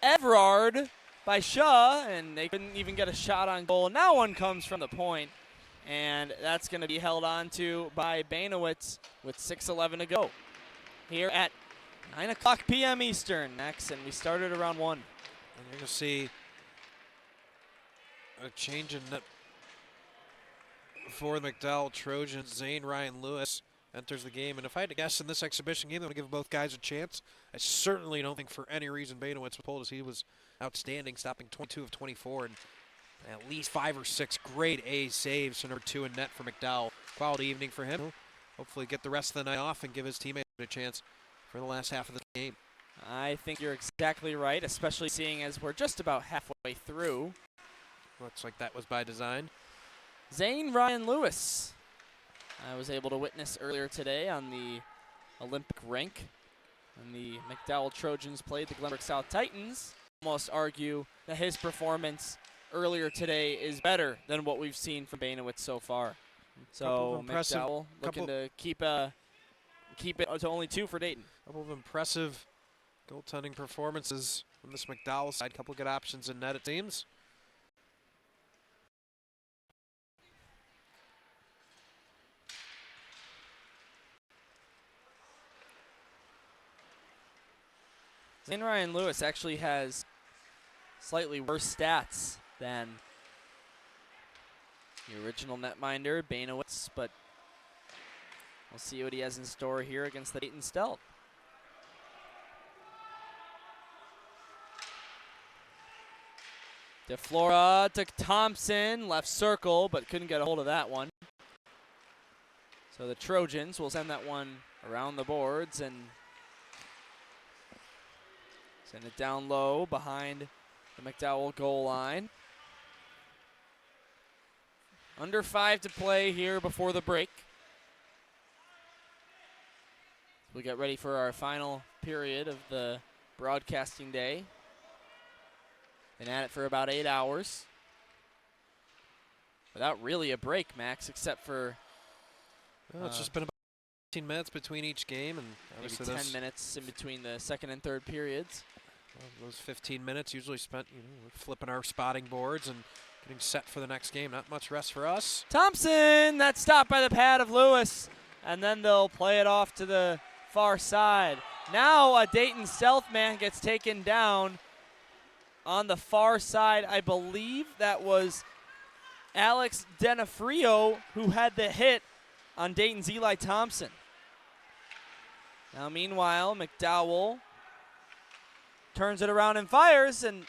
Everard by Shaw, and they couldn't even get a shot on goal. Now one comes from the point, and that's going to be held on to by Banowitz with 6:11 to go. Here at 9 o'clock p.m. Eastern next, and we started around 1. And you're going to see a change in net for the McDowell Trojans. Zane Ryan Lewis enters the game, and if I had to guess in this exhibition game, I'm going to give both guys a chance. I certainly don't think for any reason Banowitz was pulled, as he was outstanding, stopping 22 of 24, and at least 5 or 6 grade A saves. So number 2 in net for McDowell. Quality evening for him. He'll hopefully get the rest of the night off and give his teammate a chance for the last half of the game. I think you're exactly right, especially seeing as we're just about halfway through. Looks like that was by design. Zane Ryan Lewis, I was able to witness earlier today on the Olympic rink when the McDowell Trojans played the Glenbrook South Titans. Almost argue that his performance earlier today is better than what we've seen from Banowitz so far. So McDowell looking to keep it to only 2 for Dayton. A couple of impressive goaltending performances from this McDowell side. Couple good options in net, it seems. Zane Ryan Lewis actually has slightly worse stats than the original netminder, Banowitz, but we'll see what he has in store here against the Dayton Stealth. DeFlora to Thompson, left circle, but couldn't get a hold of that one. So the Trojans will send that one around the boards and send it down low behind the McDowell goal line. Under 5 to play here before the break. We get ready for our final period of the broadcasting day. Been at it for about 8 hours. without really a break, Max, except for Well, it's just been about 15 minutes between each game, and maybe obviously 10 minutes in between the second and third periods. those 15 minutes usually spent flipping our spotting boards and getting set for the next game. Not much rest for us. Thompson, that's stopped by the pad of Lewis, and then they'll play it off to the far side. Now a Dayton stealth man gets taken down on the far side. I believe that was Alex Denafrio who had the hit on Dayton's Eli Thompson. Now meanwhile, McDowell turns it around and fires, and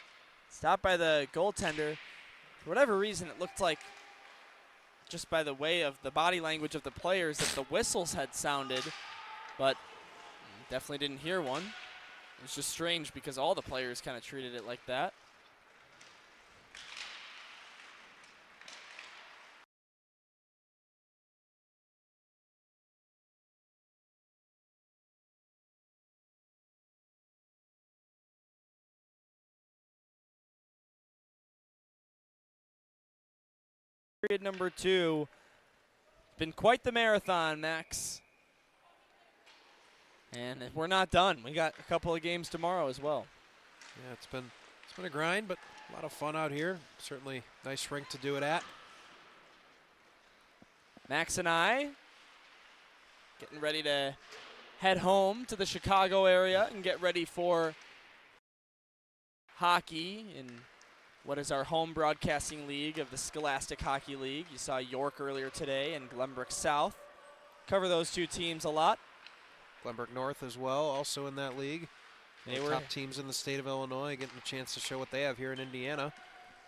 stopped by the goaltender. For whatever reason, it looked like, just by the way of the body language of the players, that the whistles had sounded, but definitely didn't hear one. It was just strange because all the players kind of treated it like that. Period number 2. Been quite the marathon, Max. And we're not done. We got a couple of games tomorrow as well. Yeah, it's been a grind, but a lot of fun out here. Certainly nice rink to do it at. Max and I getting ready to head home to the Chicago area and get ready for hockey in what is our home broadcasting league of the Scholastic Hockey League. You saw York earlier today and Glenbrook South. Cover those two teams a lot. Glenbrook North as well, also in that league. They were top teams in the state of Illinois, getting a chance to show what they have here in Indiana.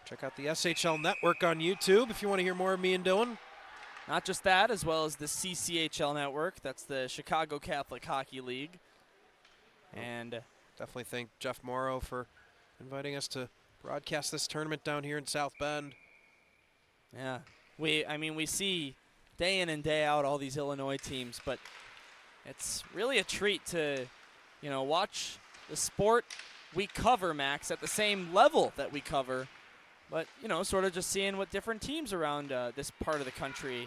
Check out the SHL Network on YouTube if you want to hear more of me and Dylan. Not just that, as well as the CCHL Network. That's the Chicago Catholic Hockey League. And definitely thank Jeff Morrow for inviting us to broadcast this tournament down here in South Bend. Yeah, we see day in and day out all these Illinois teams, but it's really a treat to, watch the sport we cover, Max, at the same level that we cover, but, sort of just seeing what different teams around this part of the country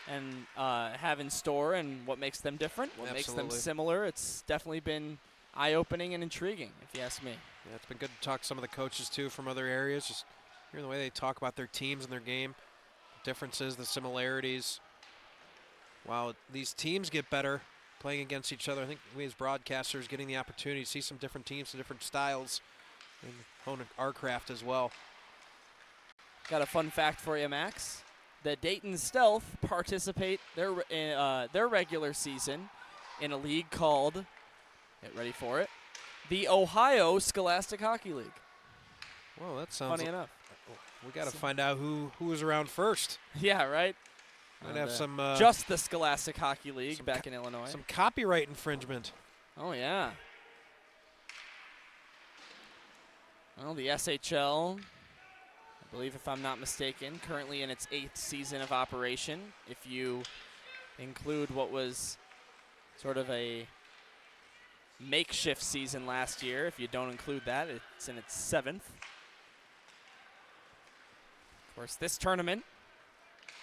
and have in store and what makes them different, what makes them similar. It's definitely been eye-opening and intriguing, if you ask me. Yeah, it's been good to talk to some of the coaches, too, from other areas, just hearing the way they talk about their teams and their game, the differences, the similarities. While these teams get better playing against each other, I think we as broadcasters getting the opportunity to see some different teams, some different styles, and hone our craft as well. Got a fun fact for you, Max. The Dayton Stealth participate their regular season in a league called, get ready for it, the Ohio Scholastic Hockey League. Well, that sounds funny enough. We got to find out who was around first. Yeah, right. Might have some just the Scholastic Hockey League back in Illinois. Some copyright infringement. Oh yeah. Well, the SHL, I believe, if I'm not mistaken, currently in its 8th season of operation. If you include what was sort of a makeshift season last year, if you don't include that, it's in its 7th. Of course, this tournament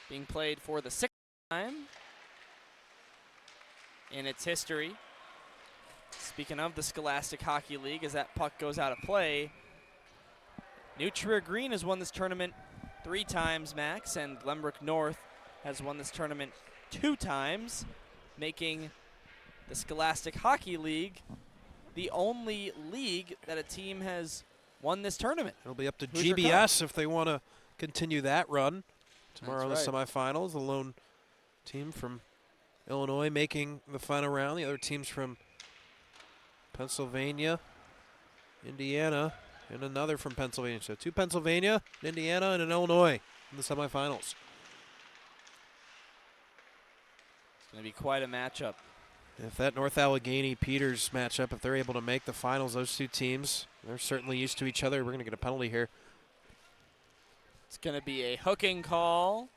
being played for the 6th time in its history. Speaking of the Scholastic Hockey League, as that puck goes out of play, New Trier Green has won this tournament 3 times, Max, and Glenbrook North has won this tournament 2 times, making the Scholastic Hockey League the only league that a team has won this tournament. It'll be up to Hoosier GBS if they want to continue that run. Tomorrow in the That's right. semifinals, the lone team from Illinois making the final round. The other teams from Pennsylvania, Indiana, and another from Pennsylvania. So 2 Pennsylvania, an Indiana, and an Illinois in the semifinals. It's going to be quite a matchup. If that North Allegheny-Peters matchup, if they're able to make the finals, those 2 teams, they're certainly used to each other. We're going to get a penalty here. It's going to be a hooking call.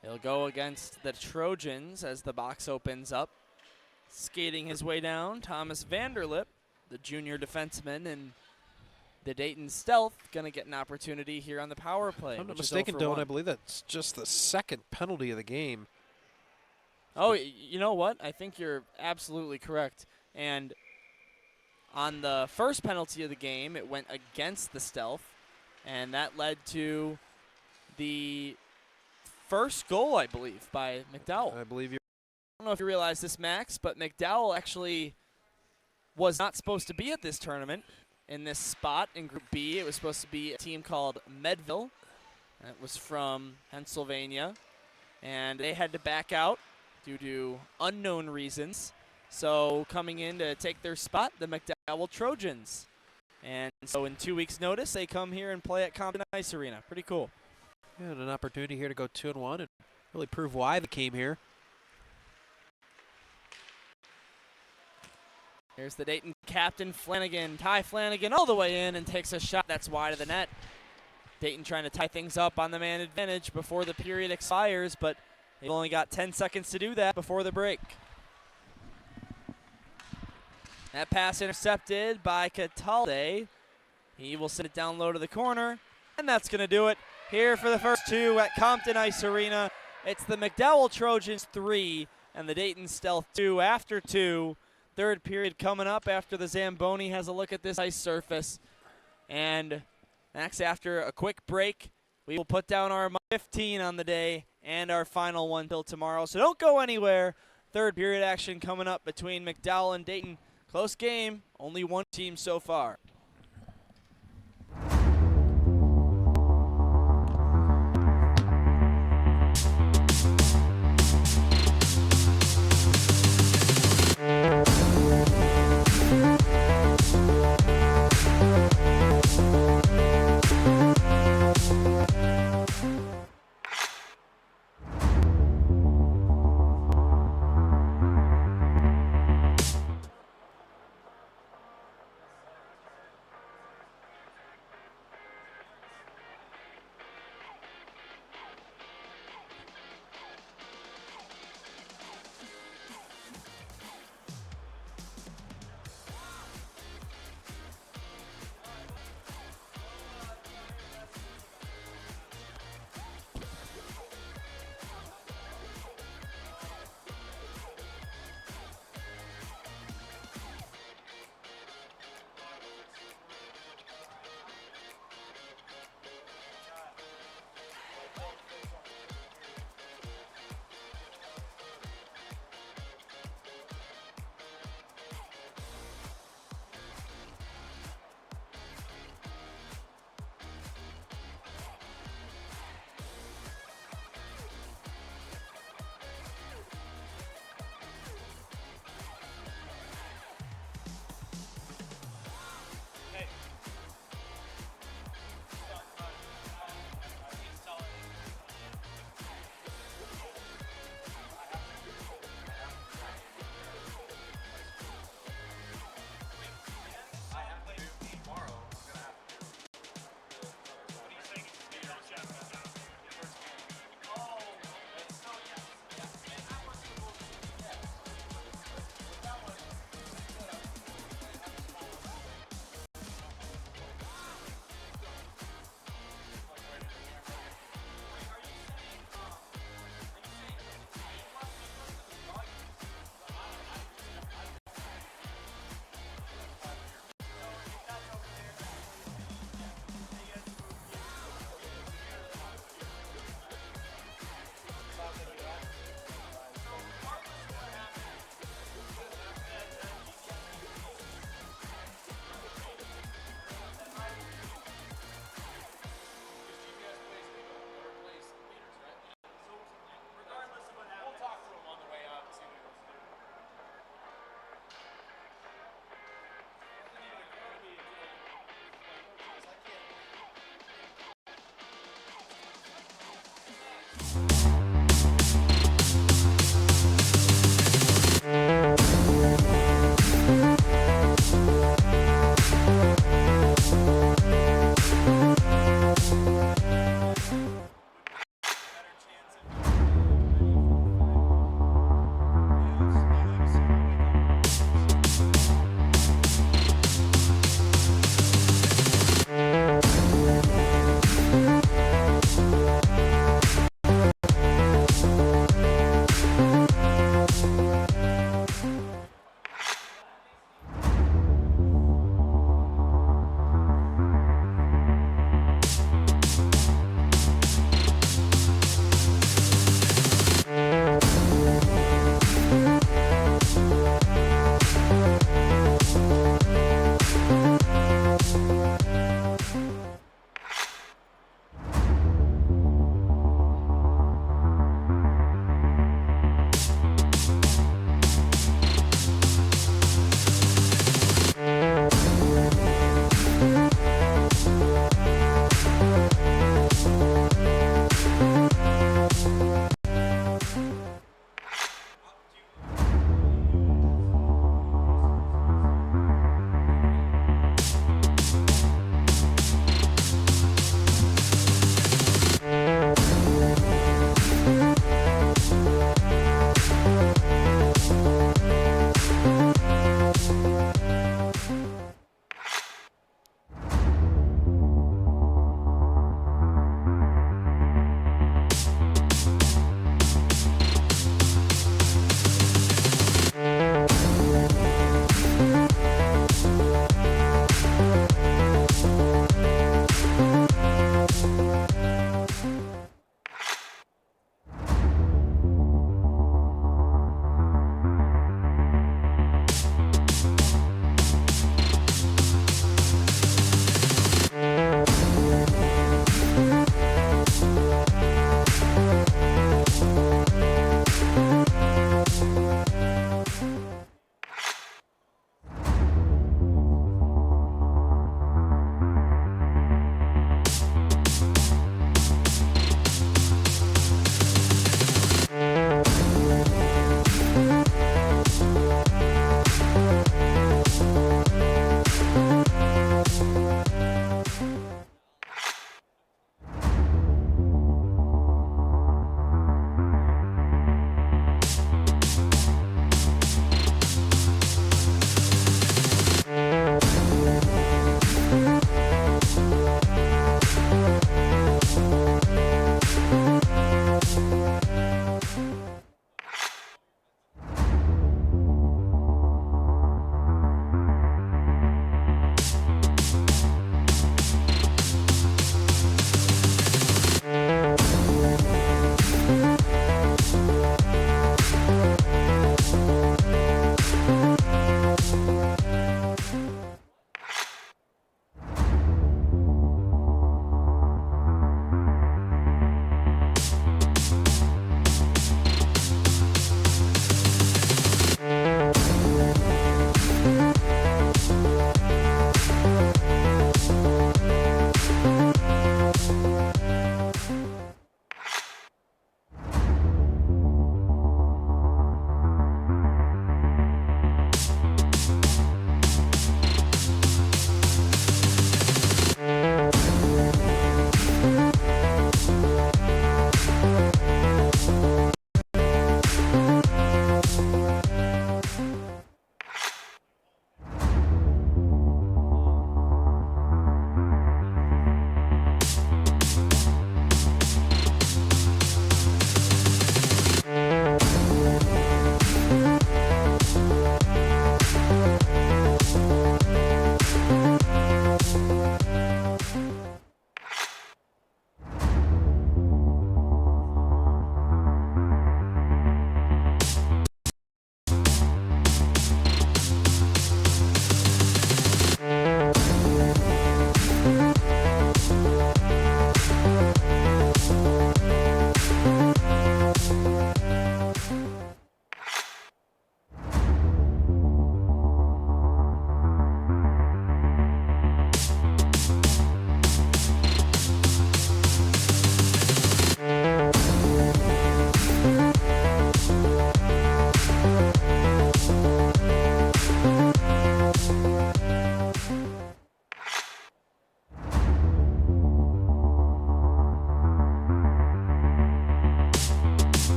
He'll go against the Trojans as the box opens up. Skating his way down, Thomas Vanderlip, the junior defenseman, and the Dayton Stealth going to get an opportunity here on the power play. If I'm not which is mistaken, 0 for 1. Dylan, I believe that's just the second penalty of the game. Oh, you know what? I think you're absolutely correct. And on the first penalty of the game, it went against the Stealth, and that led to the first goal, I believe, by McDowell. I believe you're. I don't know if you realize this, Max, but McDowell actually was not supposed to be at this tournament in this spot in Group B. It was supposed to be a team called Medville. It was from Pennsylvania, and they had to back out due to unknown reasons. So coming in to take their spot, the McDowell Trojans. And so in 2 weeks' notice, they come here and play at Compton Ice Arena. Pretty cool. Yeah, and an opportunity here to go 2-1 and really prove why they came here. Here's the Dayton captain, Flanagan. Ty Flanagan all the way in and takes a shot that's wide of the net. Dayton trying to tie things up on the man advantage before the period expires, but they've only got 10 seconds to do that before the break. That pass intercepted by Catalde. He will send it down low to the corner, and that's going to do it here for the first two at Compton Ice Arena. It's the McDowell Trojans 3 and the Dayton Stealth 2 after 2. Third period coming up after the Zamboni has a look at this ice surface. And Max, after a quick break, we will put down our 15 on the day and our final one till tomorrow. So don't go anywhere. Third period action coming up between McDowell and Dayton. Close game, only one team so far.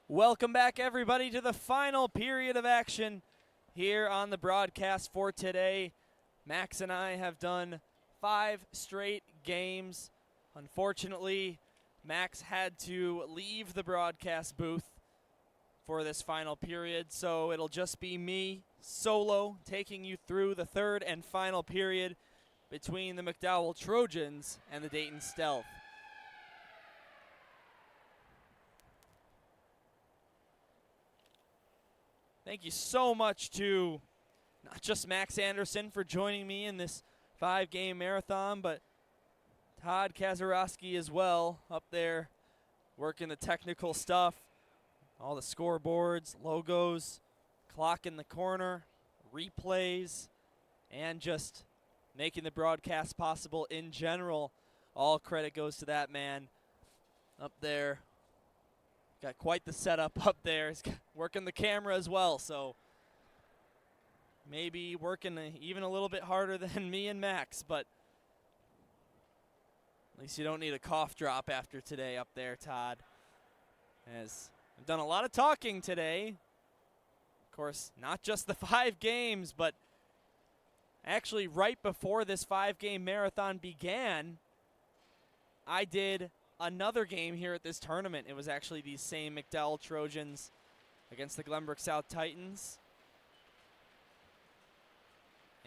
Welcome back, everybody, to the final period of action here on the broadcast for today. Max and I have done 5 straight games. Unfortunately, Max had to leave the broadcast booth for this final period, so it'll just be me solo taking you through the third and final period between the McDowell Trojans and the Dayton Stealth. Thank you so much to not just Max Anderson for joining me in this 5-game marathon, but Todd Kazarowski as well up there working the technical stuff, all the scoreboards, logos, clock in the corner, replays, and just making the broadcast possible in general. All credit goes to that man up there. Got quite the setup up there. He's working the camera as well, so maybe working even a little bit harder than me and Max, but at least you don't need a cough drop after today up there, Todd. As I've done a lot of talking today. Of course, not just the 5 games, but actually right before this 5-game marathon began, I did another game here at this tournament. It was actually these same McDowell Trojans against the Glenbrook South Titans.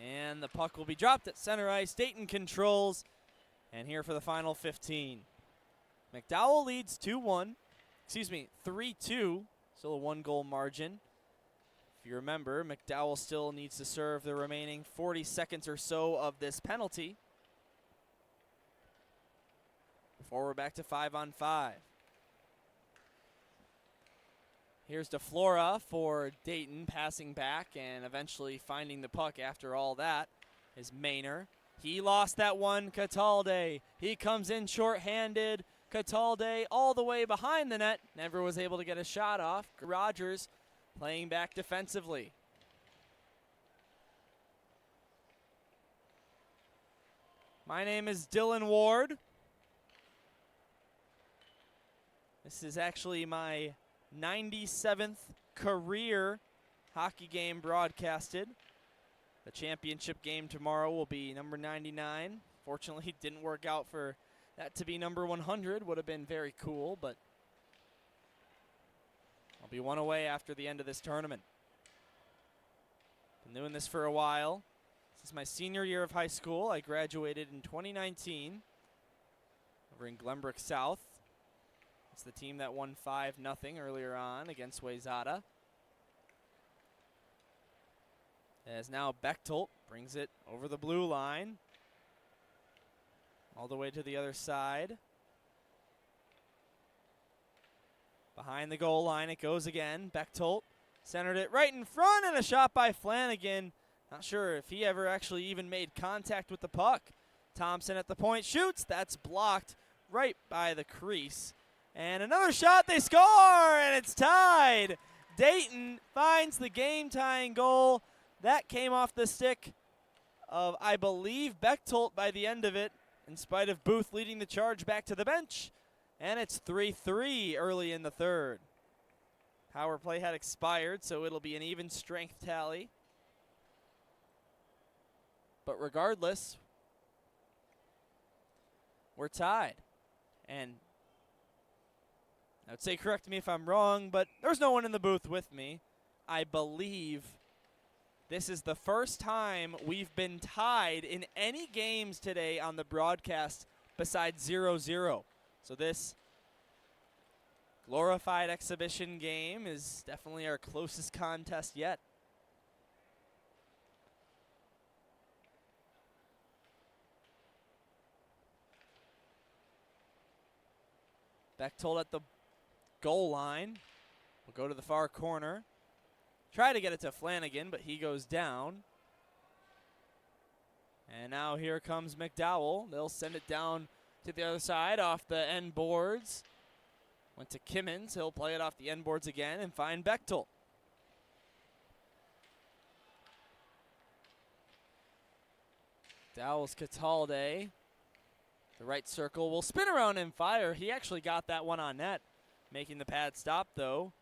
And the puck will be dropped at center ice. Dayton controls. And here for the final 15. McDowell leads 3-2. Still a 1-goal margin. If you remember, McDowell still needs to serve the remaining 40 seconds or so of this penalty before we're back to 5-on-5. Here's DeFlora for Dayton, passing back and eventually finding the puck after all that is Maynor. He lost that one, Catalde. He comes in short-handed. Catalde all the way behind the net. Never was able to get a shot off. Rogers playing back defensively. My name is Dylan Ward. This is actually my 97th career hockey game broadcasted. The championship game tomorrow will be number 99. Fortunately, it didn't work out for that to be number 100. Would have been very cool, but I'll be one away after the end of this tournament. Been doing this for a while. This is my senior year of high school. I graduated in 2019 over in Glenbrook South. It's the team that won 5-0 earlier on against Wayzata. As now Bechtold brings it over the blue line. All the way to the other side. Behind the goal line it goes again. Bechtold centered it right in front and a shot by Flanagan. Not sure if he ever actually even made contact with the puck. Thompson at the point shoots. That's blocked right by the crease. And another shot, they score, and it's tied. Dayton finds the game-tying goal. That came off the stick of, I believe, Bechtold by the end of it, in spite of Booth leading the charge back to the bench. And it's 3-3 early in the third. Power play had expired, so it'll be an even strength tally. But regardless, we're tied. And I would say, correct me if I'm wrong, but there's no one in the booth with me. I believe this is the first time we've been tied in any games today on the broadcast besides 0-0. So this glorified exhibition game is definitely our closest contest yet. Bechtold at the goal line. We'll go to the far corner. Try to get it to Flanagan, but he goes down. And now here comes McDowell. They'll send it down to the other side off the end boards. Went to Kimmins. He'll play it off the end boards again and find Bechtold. Dowell's Catalde. The right circle will spin around and fire. He actually got that one on net, making the pad stop, though.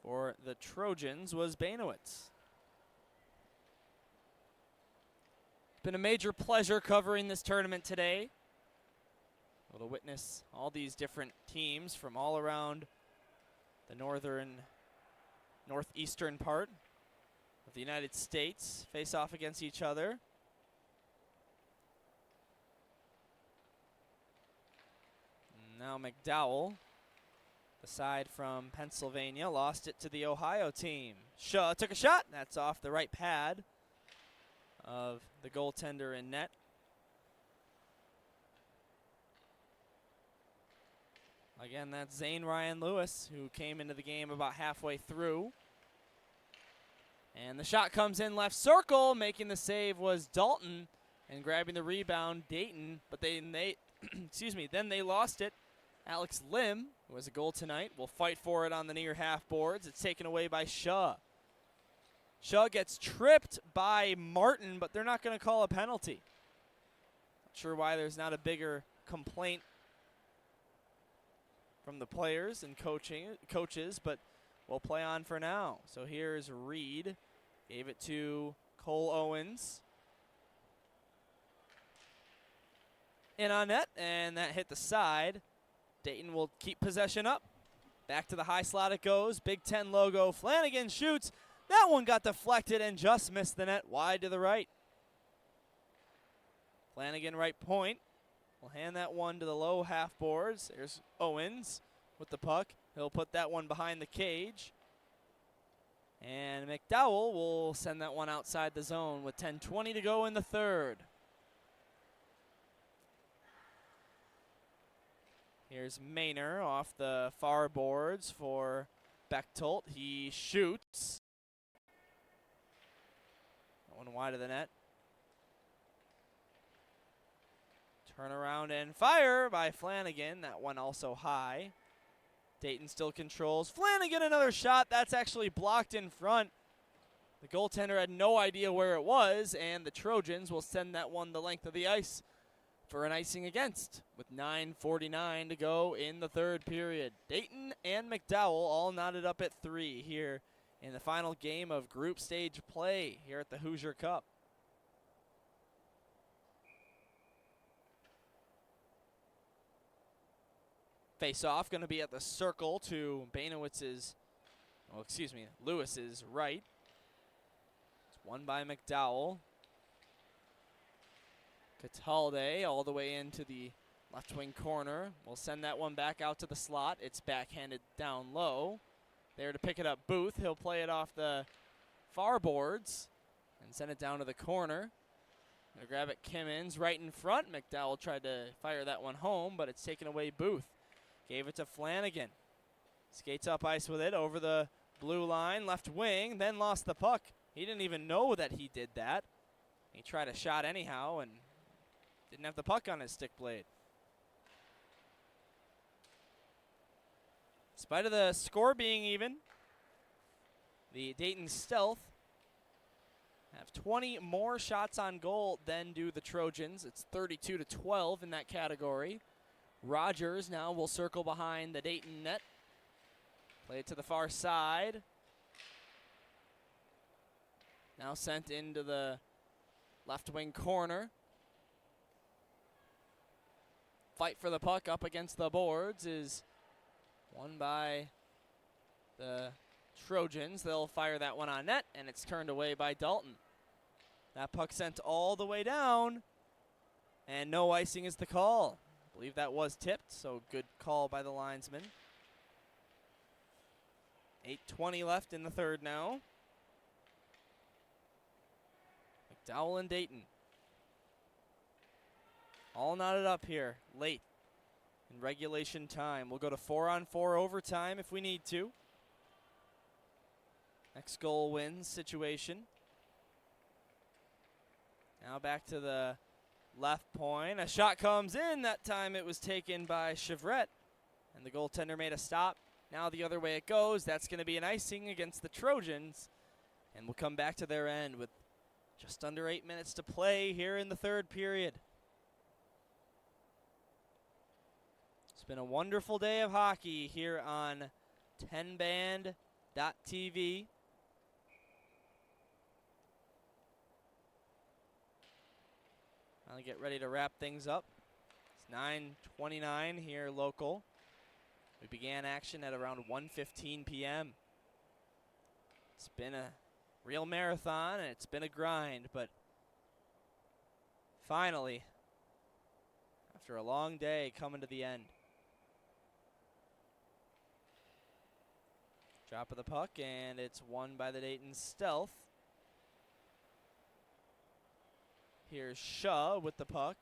for the Trojans was Banowitz. It's been a major pleasure covering this tournament today. Able to witness all these different teams from all around the northeastern part of the United States face off against each other. Now McDowell, the side from Pennsylvania, lost it to the Ohio team. Shaw took a shot. That's off the right pad of the goaltender in net. Again, that's Zane Ryan Lewis, who came into the game about halfway through. And the shot comes in left circle. Making the save was Dalton, and grabbing the rebound, Dayton. But they then they lost it. Alex Lim, who has a goal tonight, will fight for it on the near half boards. It's taken away by Shaw. Shaw gets tripped by Martin, but they're not going to call a penalty. Not sure why there's not a bigger complaint from the players and coaches, but we'll play on for now. So here's Reed. Gave it to Cole Owens. In on net, and that hit the side. Dayton will keep possession up. Back to the high slot it goes. Big Ten logo. Flanagan shoots. That one got deflected and just missed the net wide to the right. Flanagan right point. Will hand that one to the low half boards. There's Owens with the puck. He'll put that one behind the cage. And McDowell will send that one outside the zone with 10:20 to go in the third. Here's Maynor off the far boards for Bechtold. He shoots. That one wide of the net. Turn around and fire by Flanagan. That one also high. Dayton still controls. Flanagan, another shot. That's actually blocked in front. The goaltender had no idea where it was, and the Trojans will send that one the length of the ice for an icing against with 9:49 to go in the third period. Dayton and McDowell all knotted up at 3 here in the final game of group stage play here at the Hoosier Cup. Face-off going to be at the circle to Lewis's right. It's won by McDowell. Catalde all the way into the left wing corner. We'll send that one back out to the slot. It's backhanded down low. There to pick it up, Booth. He'll play it off the far boards and send it down to the corner. Gonna grab it, Kimmins right in front. McDowell tried to fire that one home, but it's taken away Booth. Gave it to Flanagan. Skates up ice with it over the blue line, left wing, then lost the puck. He didn't even know that he did that. He tried a shot anyhow and didn't have the puck on his stick blade. In spite of the score being even, the Dayton Stealth have 20 more shots on goal than do the Trojans. It's 32-12 in that category. Rogers now will circle behind the Dayton net. Play it to the far side. Now sent into the left wing corner. Fight for the puck up against the boards is won by the Trojans. They'll fire that one on net, and it's turned away by Dalton. That puck sent all the way down, and no icing is the call. I believe that was tipped, so good call by the linesman. 8:20 left in the third now. McDowell and Dayton all knotted up here late in regulation time. We'll go to 4-on-4 overtime if we need to. Next goal wins situation. Now back to the left point. A shot comes in. That time it was taken by Chevrette, and the goaltender made a stop. Now the other way it goes. That's going to be an icing against the Trojans, and we'll come back to their end with just under 8 minutes to play here in the third period. It's been a wonderful day of hockey here on 10 Band Invitational.tv. I'll get ready to wrap things up. It's 9:29 here local. We began action at around 1:15 p.m. It's been a real marathon, and it's been a grind, but finally, after a long day, coming to the end. Drop of the puck, and it's won by the Dayton Stealth. Here's Shaw with the puck.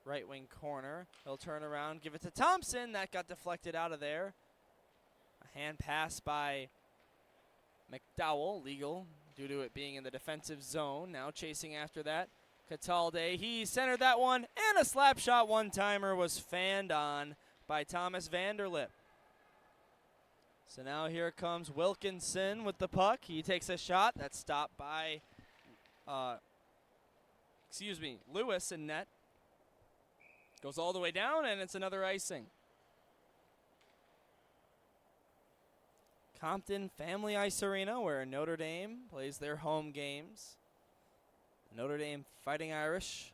Right wing corner. He'll turn around, give it to Thompson. That got deflected out of there. A hand pass by McDowell, legal due to it being in the defensive zone. Now chasing after that, Catalde. He centered that one, and a slap shot one-timer was fanned on by Thomas Vanderlip. So now here comes Wilkinson with the puck. He takes a shot. That's stopped by, Lewis in net. Goes all the way down, and it's another icing. Compton Family Ice Arena, where Notre Dame plays their home games. Notre Dame Fighting Irish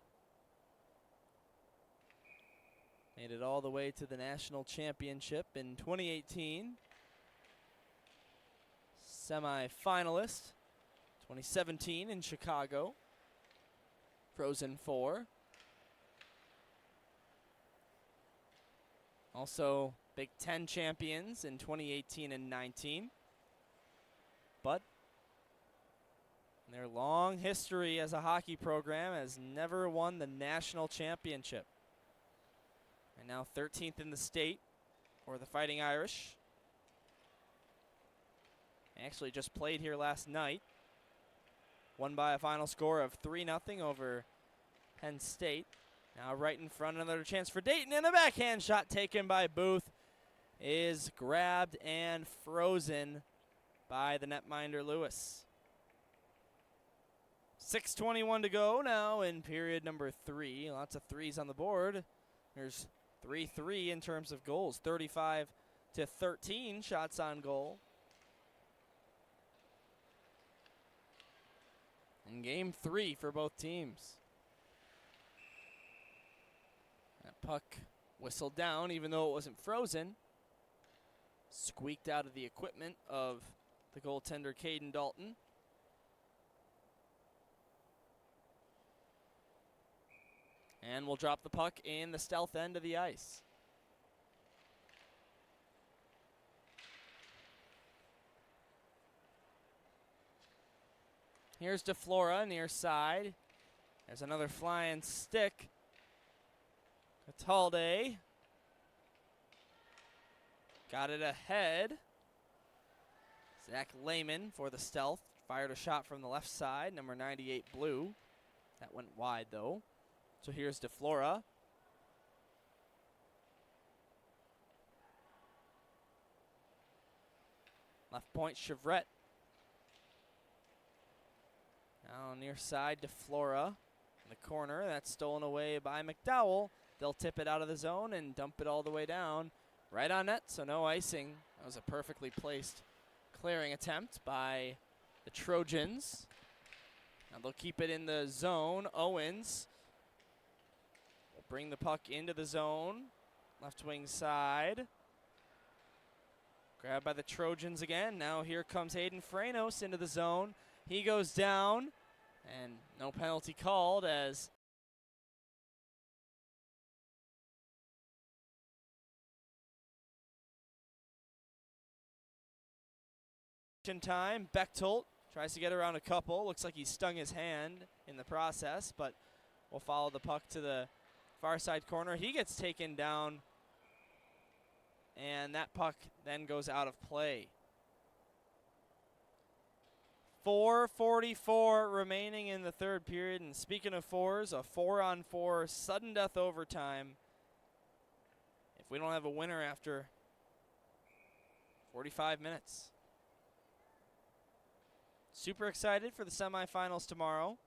made it all the way to the national championship in 2018. Semi-finalist, 2017 in Chicago. Frozen Four. Also Big Ten champions in 2018 and 19. But their long history as a hockey program has never won the national championship. And now 13th in the state for the Fighting Irish. Actually just played here last night. Won by a final score of 3-0 over Penn State. Now right in front, another chance for Dayton, and a backhand shot taken by Booth is grabbed and frozen by the netminder Lewis. 6:21 to go now in period number 3. Lots of threes on the board. There's 3-3 in terms of goals. 35-13 shots on goal. In game 3 for both teams. That puck whistled down even though it wasn't frozen. Squeaked out of the equipment of the goaltender Caden Dalton. And we'll drop the puck in the Stealth end of the ice. Here's DeFlora near side. There's another flying stick. Catalde got it ahead. Zach Lehman for the Stealth fired a shot from the left side, number 98 blue. That went wide though. So here's DeFlora. Left point, Chevrette. Now near side, DeFlora in the corner. That's stolen away by McDowell. They'll tip it out of the zone and dump it all the way down. Right on net, so no icing. That was a perfectly placed clearing attempt by the Trojans. Now they'll keep it in the zone. Owens will bring the puck into the zone. Left wing side. Grabbed by the Trojans again. Now here comes Hayden Franos into the zone. He goes down, and no penalty called as time. Bechtold tries to get around a couple. Looks like he stung his hand in the process, but we'll follow the puck to the far side corner. He gets taken down, and that puck then goes out of play. 4:44 remaining in the third period, and speaking of fours, a 4-on-4 sudden death overtime. If we don't have a winner after 45 minutes. Super excited for the semifinals tomorrow.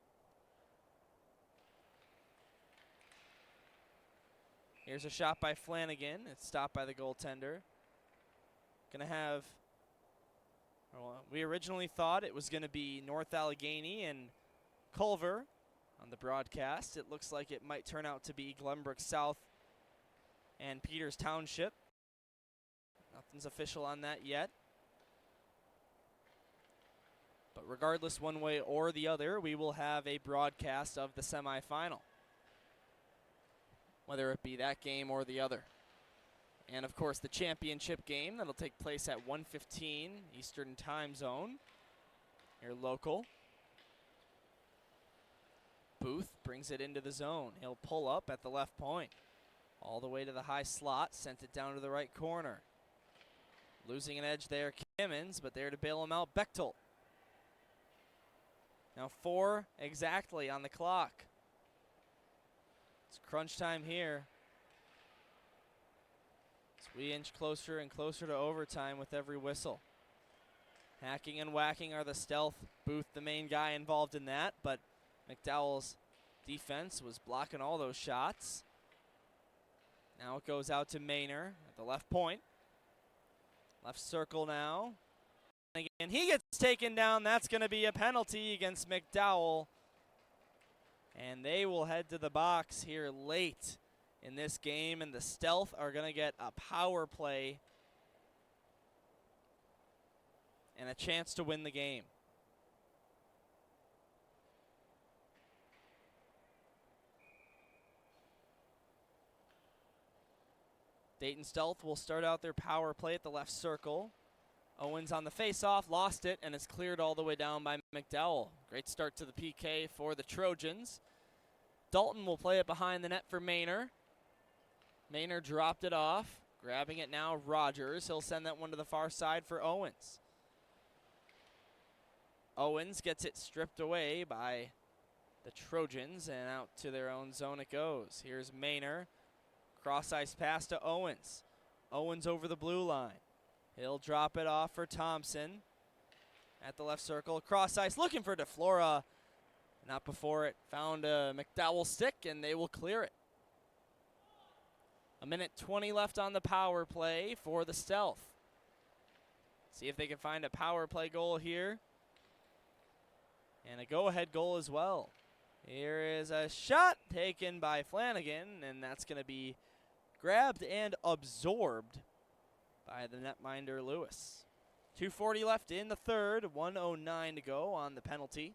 Here's a shot by Flanagan. It's stopped by the goaltender. Gonna have Well, we originally thought it was going to be North Allegheny and Culver on the broadcast. It looks like it might turn out to be Glenbrook South and Peters Township. Nothing's official on that yet. But regardless, one way or the other, we will have a broadcast of the semifinal, whether it be that game or the other. And, of course, the championship game that'll take place at 1:15 Eastern Time Zone, here local. Booth brings it into the zone. He'll pull up at the left point. All the way to the high slot, sent it down to the right corner. Losing an edge there, Kimmons, but there to bail him out, Bechtold. Now 4 exactly on the clock. It's crunch time here. As we inch closer and closer to overtime with every whistle. Hacking and whacking are the Stealth. Booth, the main guy involved in that, but McDowell's defense was blocking all those shots. Now it goes out to Maynor at the left point. Left circle now. And he gets taken down. That's going to be a penalty against McDowell. And they will head to the box here late in this game. And the Stealth are going to get a power play and a chance to win the game. Dayton Stealth will start out their power play at the left circle. Owens on the face-off, lost it, and is cleared all the way down by McDowell. Great start to the PK for the Trojans. Dalton will play it behind the net for Maynor. Maynor dropped it off. Grabbing it now, Rogers. He'll send that one to the far side for Owens. Owens gets it stripped away by the Trojans, and out to their own zone it goes. Here's Maynor. Cross-ice pass to Owens. Owens over the blue line. He'll drop it off for Thompson at the left circle. Cross-ice looking for DeFlora. Not before it found a McDowell stick, and they will clear it. 1:20 left on the power play for the Stealth. See if they can find a power play goal here. And a go-ahead goal as well. Here is a shot taken by Flanagan, and that's going to be grabbed and absorbed by the netminder Lewis. 2:40 left in the third, 1:09 to go on the penalty.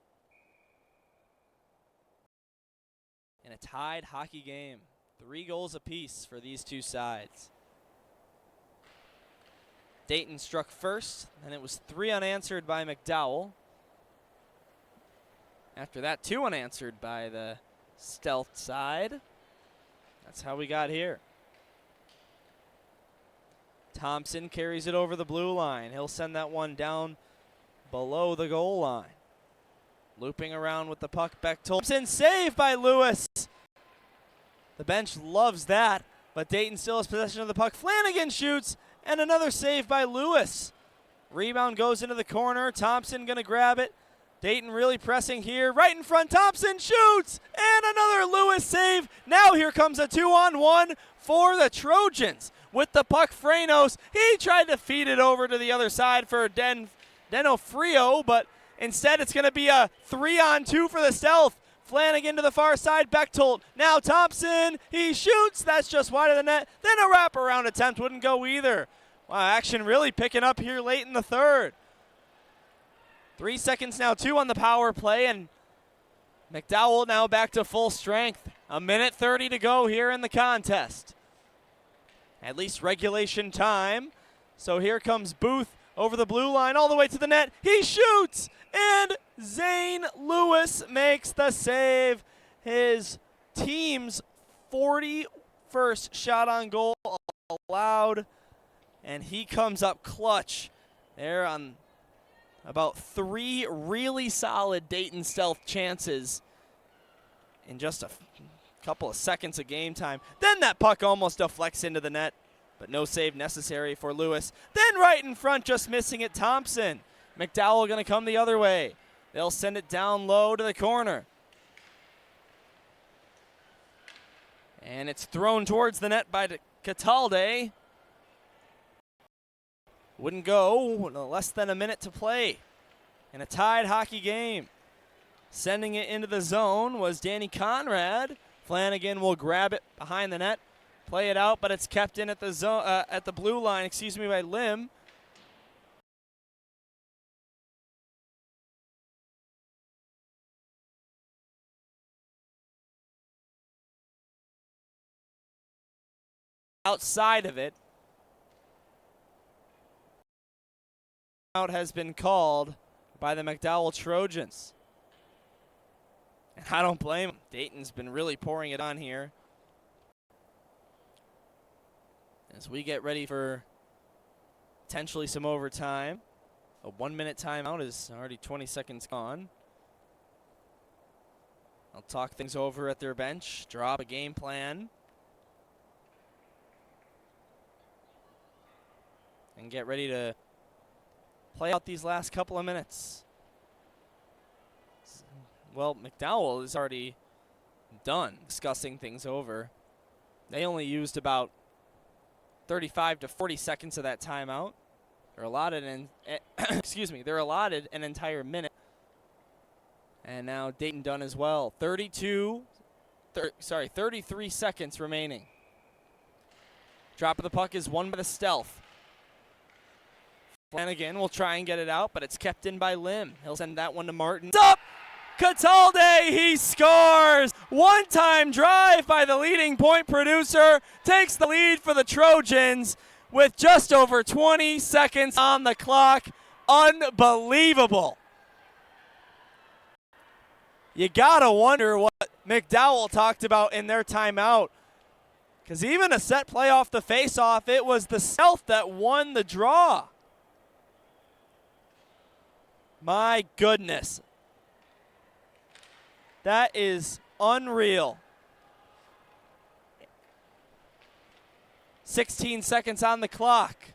In a tied hockey game, 3 goals apiece for these two sides. Dayton struck first, and it was 3 unanswered by McDowell. After that, 2 unanswered by the Stealth side. That's how we got here. Thompson carries it over the blue line. He'll send that one down below the goal line. Looping around with the puck, Bechtold. Thompson saved by Lewis. The bench loves that, but Dayton still has possession of the puck. Flanagan shoots, and another save by Lewis. Rebound goes into the corner. Thompson going to grab it. Dayton really pressing here. Right in front, Thompson shoots, and another Lewis save. Now here comes a 2-on-1 for the Trojans. With the puck, Frenos, he tried to feed it over to the other side for Denofrio, but instead it's going to be a 3-on-2 for the Stealth. Flanagan to the far side, Bechtold. Now Thompson, he shoots. That's just wide of the net. Then a wraparound attempt wouldn't go either. Wow, action really picking up here late in the third. 3 seconds now, 2 on the power play, and McDowell now back to full strength. 1:30 to go here in the contest. At least regulation time. So here comes Booth over the blue line all the way to the net. He shoots, and Zane Lewis makes the save. His team's 41st shot on goal allowed, and he comes up clutch there on about 3 really solid Dayton Stealth chances in just a couple of seconds of game time. Then that puck almost deflects into the net, but no save necessary for Lewis. Then right in front, just missing it, Thompson. McDowell going to come the other way. They'll send it down low to the corner. And it's thrown towards the net by Catalde. Wouldn't go. Less than a minute to play in a tied hockey game. Sending it into the zone was Danny Conrad. Flanagan will grab it behind the net, play it out, but it's kept in at the zone, at the blue line, by Lim. Outside of it. Out has been called by the McDowell Trojans. And I don't blame them. Dayton's been really pouring it on here. As we get ready for potentially some overtime. A 1-minute timeout is already 20 seconds gone. I'll talk things over at their bench, draw up a game plan, and get ready to play out these last couple of minutes. Well, McDowell is already done discussing things over. They only used about 35 to 40 seconds of that timeout. They're allotted they're allotted an entire minute. And now Dayton done as well. 33 seconds remaining. Drop of the puck is won by the Stealth. Flanagan will try and get it out, but it's kept in by Lim. He'll send that one to Martin. It's up! Catalde, he scores! One-time drive by the leading point producer. Takes the lead for the Trojans with just over 20 seconds on the clock. Unbelievable. You gotta wonder what McDowell talked about in their timeout. Because even a set play off the face-off, it was the Stealth that won the draw. My goodness. That is unreal. 16 seconds on the clock.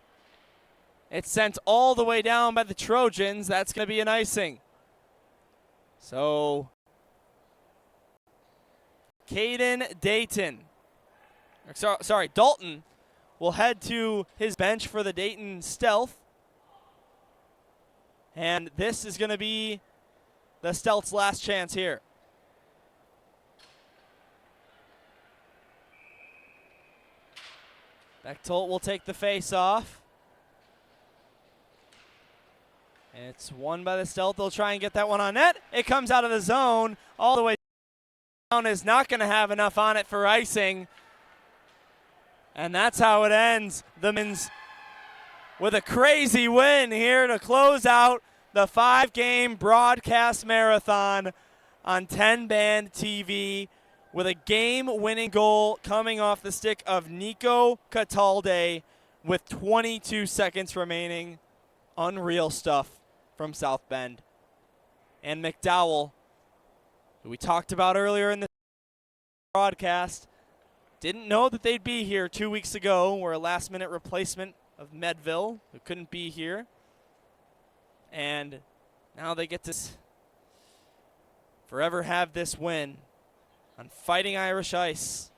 It's sent all the way down by the Trojans. That's going to be an icing. So, Dalton will head to his bench for the Dayton Stealth. And this is going to be the Stealth's last chance here. Bechtold will take the face off. It's won by the Stealth. They'll try and get that one on net. It comes out of the zone all the way down. Is not going to have enough on it for icing. And that's how it ends. The men's with a crazy win here to close out the 5-game broadcast marathon on 10-band TV with a game-winning goal coming off the stick of Nico Catalde with 22 seconds remaining. Unreal stuff from South Bend. And McDowell, who we talked about earlier in the broadcast, didn't know that they'd be here 2 weeks ago. We're a last-minute replacement of Medville, who couldn't be here. And now they get to forever have this win on Fighting Irish ice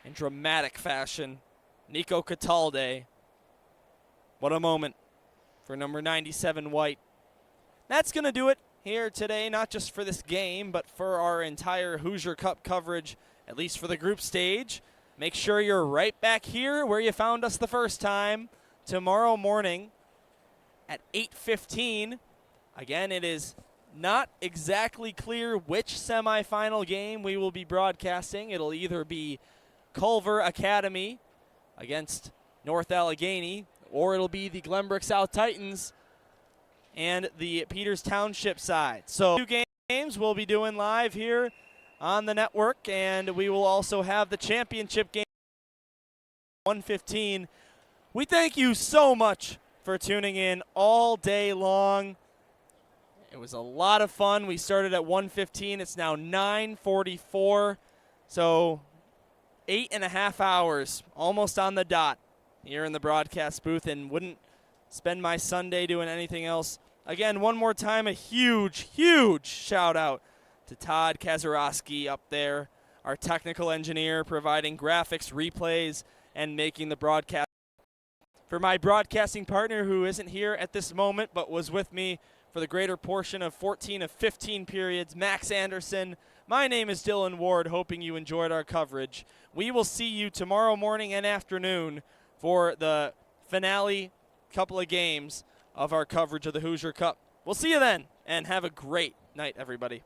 in dramatic fashion. Nico Catalde. What a moment for number 97 White. That's going to do it here today, not just for this game, but for our entire Hoosier Cup coverage, at least for the group stage. Make sure you're right back here where you found us the first time tomorrow morning at 8:15. Again, it is not exactly clear which semifinal game we will be broadcasting. It'll either be Culver Academy against North Allegheny, or it'll be the Glenbrook South Titans and the Peters Township side. So 2 games we'll be doing live here on the network, and we will also have the championship game 1:15. We thank you so much for tuning in all day long. It was a lot of fun. We started at 1:15. It's now 9:44. So 8.5 hours, almost on the dot, here in the broadcast booth, and wouldn't spend my Sunday doing anything else. Again, one more time, a huge, huge shout out to Todd Kazarowski up there, our technical engineer, providing graphics, replays, and making the broadcast For my broadcasting partner who isn't here at this moment but was with me for the greater portion of 14 of 15 periods, Max Anderson, my name is Dylan Ward, hoping you enjoyed our coverage. We will see you tomorrow morning and afternoon for the finale couple of games of our coverage of the Hoosier Cup. We'll see you then, and have a great night, everybody.